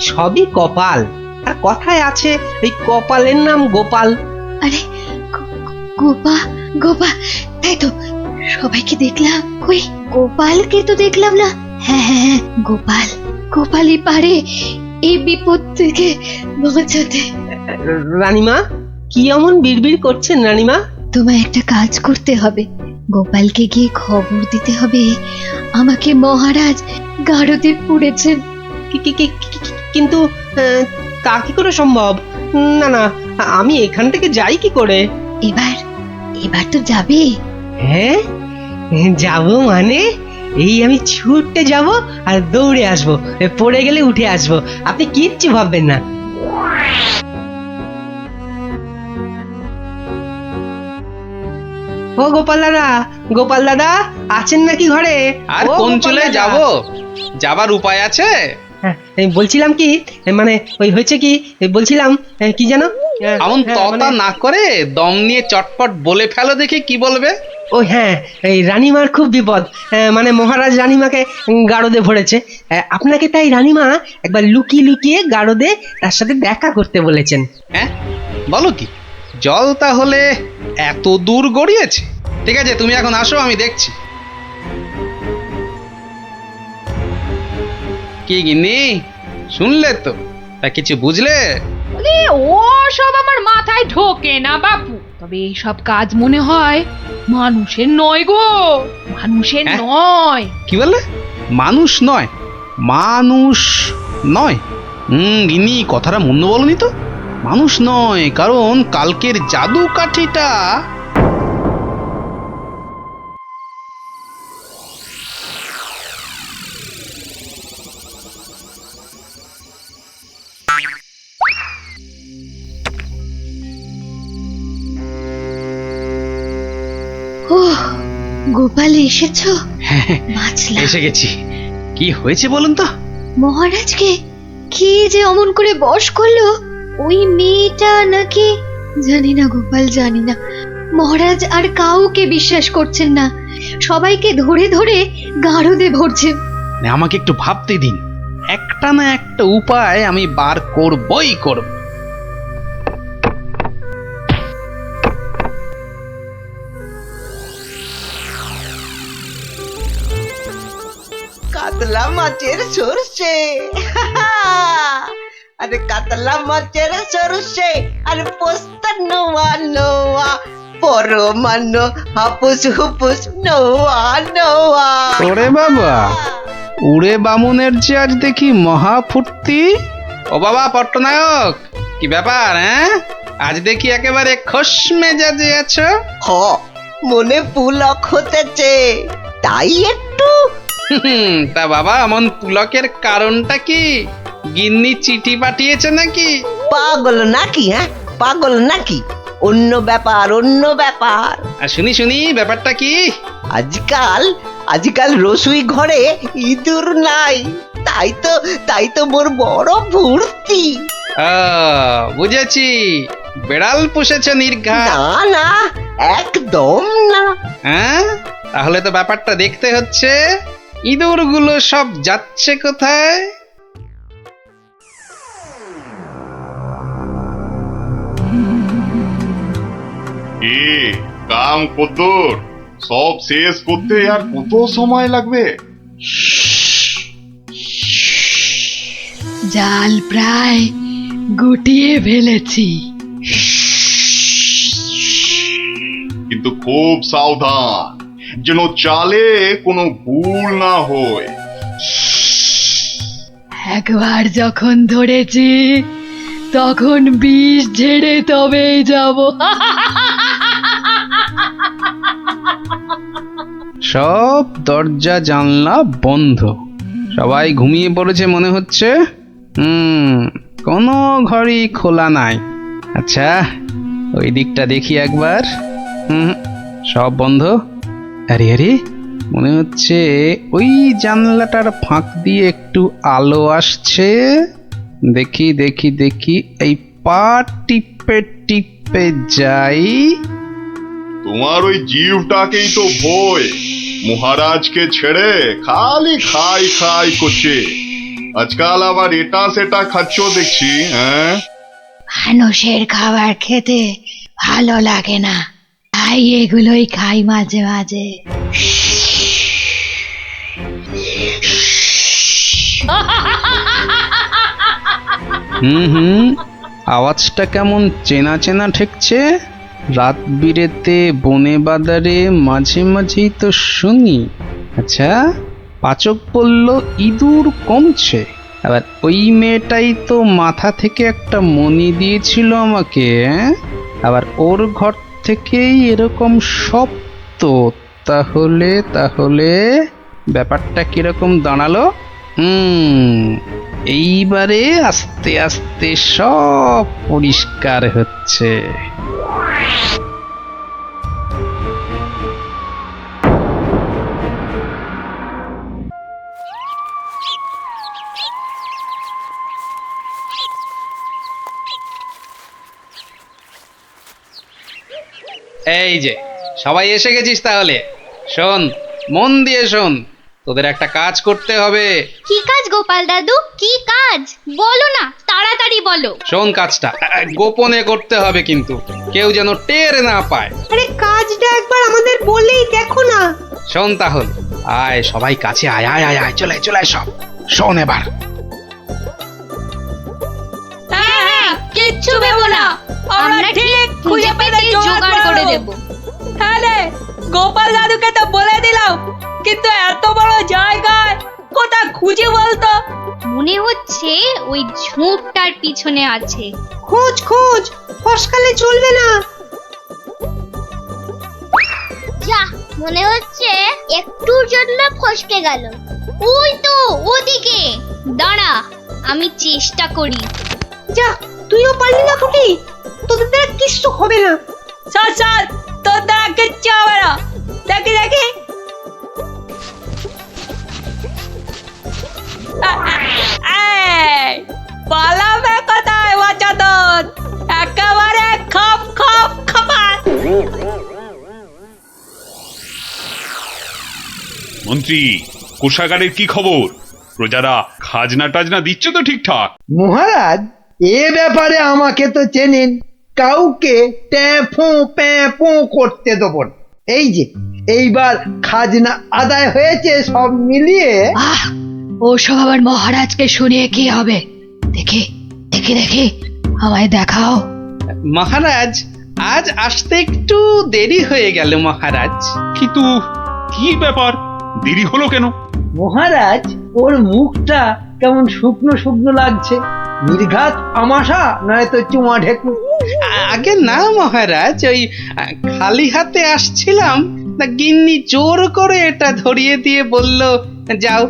[SPEAKER 11] সবই কপাল। আর কথায় আছে ওই কপালের নাম গোপাল।
[SPEAKER 2] আরে গোপা গোপা, তাই তো, সবাইকে দেখলাম, কই গোপালকে তো দেখলাম না। হ্যাঁ হ্যাঁ হ্যাঁ, গোপাল, গোপালই পারে এই বিপদ থেকে বাঁচাতে।
[SPEAKER 11] রানীমা, কি এমন বিড়বিড় করছেন রানীমা?
[SPEAKER 2] তোমায় একটা কাজ করতে হবে। গোপালকে গিয়ে খবর দিতে হবে আমাকে মহারাজ গারদে পুড়েছেন।
[SPEAKER 11] কিন্তু তা কি করে সম্ভব? না না, আমি এখান থেকে যাই কি করে?
[SPEAKER 2] এবার এবার তো যাবে।
[SPEAKER 11] হ্যাঁ, যাব মানে এই আমি ছুটতে যাব আর দৌড়ে আসবো, পড়ে গেলে উঠে আসবো, আপনি কিচ্ছু ভাববেন না। ও গোপাল দাদা, গোপাল দাদা আছেন নাকি ঘরে?
[SPEAKER 7] আর
[SPEAKER 11] ও
[SPEAKER 7] কোন
[SPEAKER 11] গোপাল
[SPEAKER 7] চলে
[SPEAKER 11] দাদা।
[SPEAKER 7] যাব? যাবার উপায় আছে?
[SPEAKER 11] বলছিলাম কি, মানে ওই হয়েছে কি, বলছিলাম কি যেন,
[SPEAKER 7] এমন ততা না করে দম নিয়ে চটপট বলে ফেলো দেখি কি বলবে।
[SPEAKER 11] ও হ্যাঁ, এই রানীমার খুব বিপদ। মানে মহারাজ রানীমাকে গারদে ভরেছে। আপনাকে তাই রানীমা একবার লুকিয়ে লুকিয়ে গারদে তার সাথে দেখা করতে বলেছেন।
[SPEAKER 7] হ্যাঁ, বলো কি? জল তাহলে এত দূর গড়িয়েছে? ঠিক আছে, তুমি এখন আসো, আমি দেখছি। কি গিন্নি, শুনলে তো? তা কিছু বুঝলে?
[SPEAKER 10] ও সব আমার মাথায় ঢোকে না বাপু। তবে এই সব কাজ মনে হয় মানুষের নয় গো, মানুষের নয়।
[SPEAKER 7] কি বললে? মানুষ নয়? মানুষ নয়? গিন্নি, কথাটা মন্দ বলনি তো। মানুষ নয়, কারণ কালকের জাদু কাঠিটা
[SPEAKER 2] ও গোপাল, এসেছো? বাঁচলাম।
[SPEAKER 7] এসে গেছি। কি হয়েছে বলুন তো?
[SPEAKER 2] মহারাজকে কি যে অমন করে বশ করলো? ওই মেয়েটা নাকি? জানি না গোপাল, জানি না। মহারাজ আর কাউকে বিশ্বাস করছেন না, সবাইকে ধরে ধরে গারদে ভরছেন।
[SPEAKER 7] আমাকে একটু ভাবতে দিন, একটা না একটা উপায় আমি বার করবই করব।
[SPEAKER 8] কাতলা মাছের সরষে আরে কাতলা মাছের সরষে আর পোস্তা নোয়া নোয়া পরমানো হাপুস হুপুস নোয়া নোয়া।
[SPEAKER 7] ওরে বাবা, উড়ে বামুনের যে আজ দেখি মহা ফুর্তি। ও বাবা পট্টনায়ক, কি ব্যাপার? হ্যাঁ, আজ দেখি একেবারে খোশ মেজাজে আছো।
[SPEAKER 8] হ, মনে পুলক হতেছে তাই একটু।
[SPEAKER 7] তা বাবা, এমন পুলকের কারণটা কি? গিন্নি চিঠি পাঠিয়েছে নাকি?
[SPEAKER 8] পাগল নাকি? হ্যাঁ, পাগল নাকি? অন্য ব্যাপার, অন্য ব্যাপার।
[SPEAKER 7] শুনি শুনি, ব্যাপারটা কি?
[SPEAKER 8] আজকাল রসুই ঘরে ইঁদুর নাই, তাই তো মোর বড় ফুর্তি।
[SPEAKER 7] বুঝেছি, বেড়াল পুষেছে নির্ঘা।
[SPEAKER 8] না না, একদম না।
[SPEAKER 7] হ্যাঁ, তাহলে তো ব্যাপারটা দেখতে হচ্ছে। ইঁদুরগুলো সব যাচ্ছে কোথায়?
[SPEAKER 5] এ কাম কদ্দুর, সব শেষ করতে আর কত সময় লাগবে?
[SPEAKER 2] জাল প্রায় গুটিয়ে ফেলেছি,
[SPEAKER 5] কিন্তু খুব সাবধান, যেন চালে কোনো ভুল না হয়।
[SPEAKER 2] একবার যখন ধরেছি তখন বিষ ঝেড়ে তবেই যাব।
[SPEAKER 7] সব দরজা জানলা বন্ধ, সবাই ঘুমিয়ে পড়েছে মনে হচ্ছে। কোনো ঘরই খোলা নাই। আচ্ছা, ওই দিকটা দেখি একবার। সব বন্ধ। আরে আরে, মনে হচ্ছে ওই জানলাটার ফাঁক দিয়ে একটু আলো আসছে। দেখি দেখি দেখি, এই পা টিপে টিপে যাই।
[SPEAKER 5] তোমার ওই জিভটাকেই তো ভয়, মহারাজকে ছেড়ে খালি খাই খাই করছে। আজকাল আবার এটা সেটা খাচ্ছ দেখছি। হ্যাঁ,
[SPEAKER 2] মানুষের খাবার খেতে ভালো লাগে না, তাই এগুলোই খাই মাঝে মাঝে।
[SPEAKER 7] আওয়াজটা কেমন চেনা চেনা ঠেকছে। রাত বিরেতে বনে বাদারে মাঝে মাঝেই তো শুনি। আচ্ছা, পাচক বলল ইঁদুর কমছে, আবার ওই মেয়েটাই তো মাথা থেকে একটা মণি দিয়েছিল আমাকে। আবার ওর ঘর থেকেই এরকম শব্দ। তাহলে তাহলে ব্যাপারটা কিরকম দাঁড়ালো? এইবারে আস্তে আস্তে সব পরিষ্কার হচ্ছে। এই যে সবাই এসে গেছিস, তাহলে শোন, মন দিয়ে শোন, তোদের একটা কাজ করতে হবে।
[SPEAKER 16] কি কাজ গোপাল দাদু? কি কাজ বলো না, তাড়াতাড়ি বলো।
[SPEAKER 7] শোন, কাজটা গোপনে করতে হবে, কিন্তু কেউ যেন টের না পায়।
[SPEAKER 14] আরে কাজটা একবার আমাদের বলেই দেখো না।
[SPEAKER 7] শোন তাহলে, আয় সবাই কাছে আয় আয় আয় আয়, চলে চলে সব শোন এবার।
[SPEAKER 14] হ্যাঁ, কিচ্ছু ভেবো না, আমরা ঠিক খুঁজে পেতে জোগাড় করে দেব। হ্যাঁ রে, গোপাল দাদুকে তো বলে দিলাম, কিন্তু এত বড় জায়গায় কোথা খুঁজে বলতো?
[SPEAKER 16] মনে হচ্ছে ওই ঝোপটার পিছনে আছে।
[SPEAKER 14] খোঁজ খোঁজ, ফসকালে চলবে না।
[SPEAKER 16] যা, মনে হচ্ছে একটুর জন্য ফসকে গেল। ওই তো ওদিকে, দাঁড়া আমি চেষ্টা করি।
[SPEAKER 14] যা, তুইও পারলি না ফুটি, তোদের দ্বারা কিচ্ছু হবে না। চল চল, তোর দ্বারা কিচ্ছু হবে না। দেখি দেখি, পালাবে কোথায় বাচ্চা? তোর একেবারে খপ খপ খপাত।
[SPEAKER 6] মন্ত্রী, কোষাগারের কি খবর? প্রজারা খাজনা টাজনা দিচ্ছে তো ঠিকঠাক?
[SPEAKER 1] মহারাজ, এ ব্যাপারে আমাকে তো চেনেন, কাউকে ট্যাফো প্যাফো করতে দেবো না। এই যে এইবার খাজনা আদায় হয়েছে সব মিলিয়ে।
[SPEAKER 2] ওসব আবার মহারাজকে শুনিয়ে কি হবে? দেখি দেখি দেখি, আমায় দেখাও।
[SPEAKER 7] মহারাজ, আজ আসতে একটু দেরি হয়ে গেল মহারাজ।
[SPEAKER 6] কিন্তু কি ব্যাপার, দেরি হলো কেন?
[SPEAKER 1] মহারাজ, ওর মুখটা কেমন শুকনো শুকনো লাগছে। নির্ঘাত আমাশা নয়তো চুমা ঢেকু?
[SPEAKER 7] আগে না মহারাজ, ওই খালি হাতে আসছিলাম, তা গিন্নি জোর করে এটা ধরিয়ে দিয়ে বলল, যাও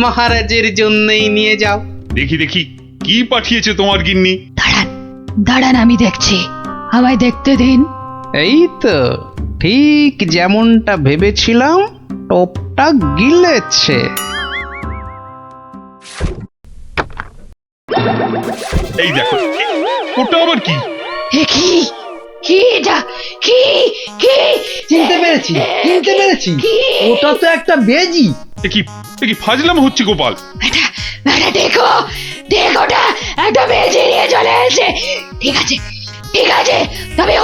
[SPEAKER 7] মহারাজের জন্যই নিয়ে যাও।
[SPEAKER 6] দেখি দেখি, কি পাঠিয়েছে তোমার গিন্নি?
[SPEAKER 2] দাঁড়ান, আমি দেখছি, আমায় দেখতে দিন।
[SPEAKER 7] এই তো ঠিক যেমনটা ভেবেছিলাম, টোপটা গিলেছে।
[SPEAKER 6] এই দেখো, ওটা আবার কি?
[SPEAKER 2] কি কি এটা? কি কি?
[SPEAKER 1] চিনতে পেরেছি, চিনতে পেরেছি, ওটা তো একটা বেজি।
[SPEAKER 6] এ কি ফাজলাম হচ্ছে গোপাল?
[SPEAKER 2] দেখো দেখোটা, একটা বেজে নিয়ে চলে এসেছে। ঠিক আছে ঠিক আছে, তবে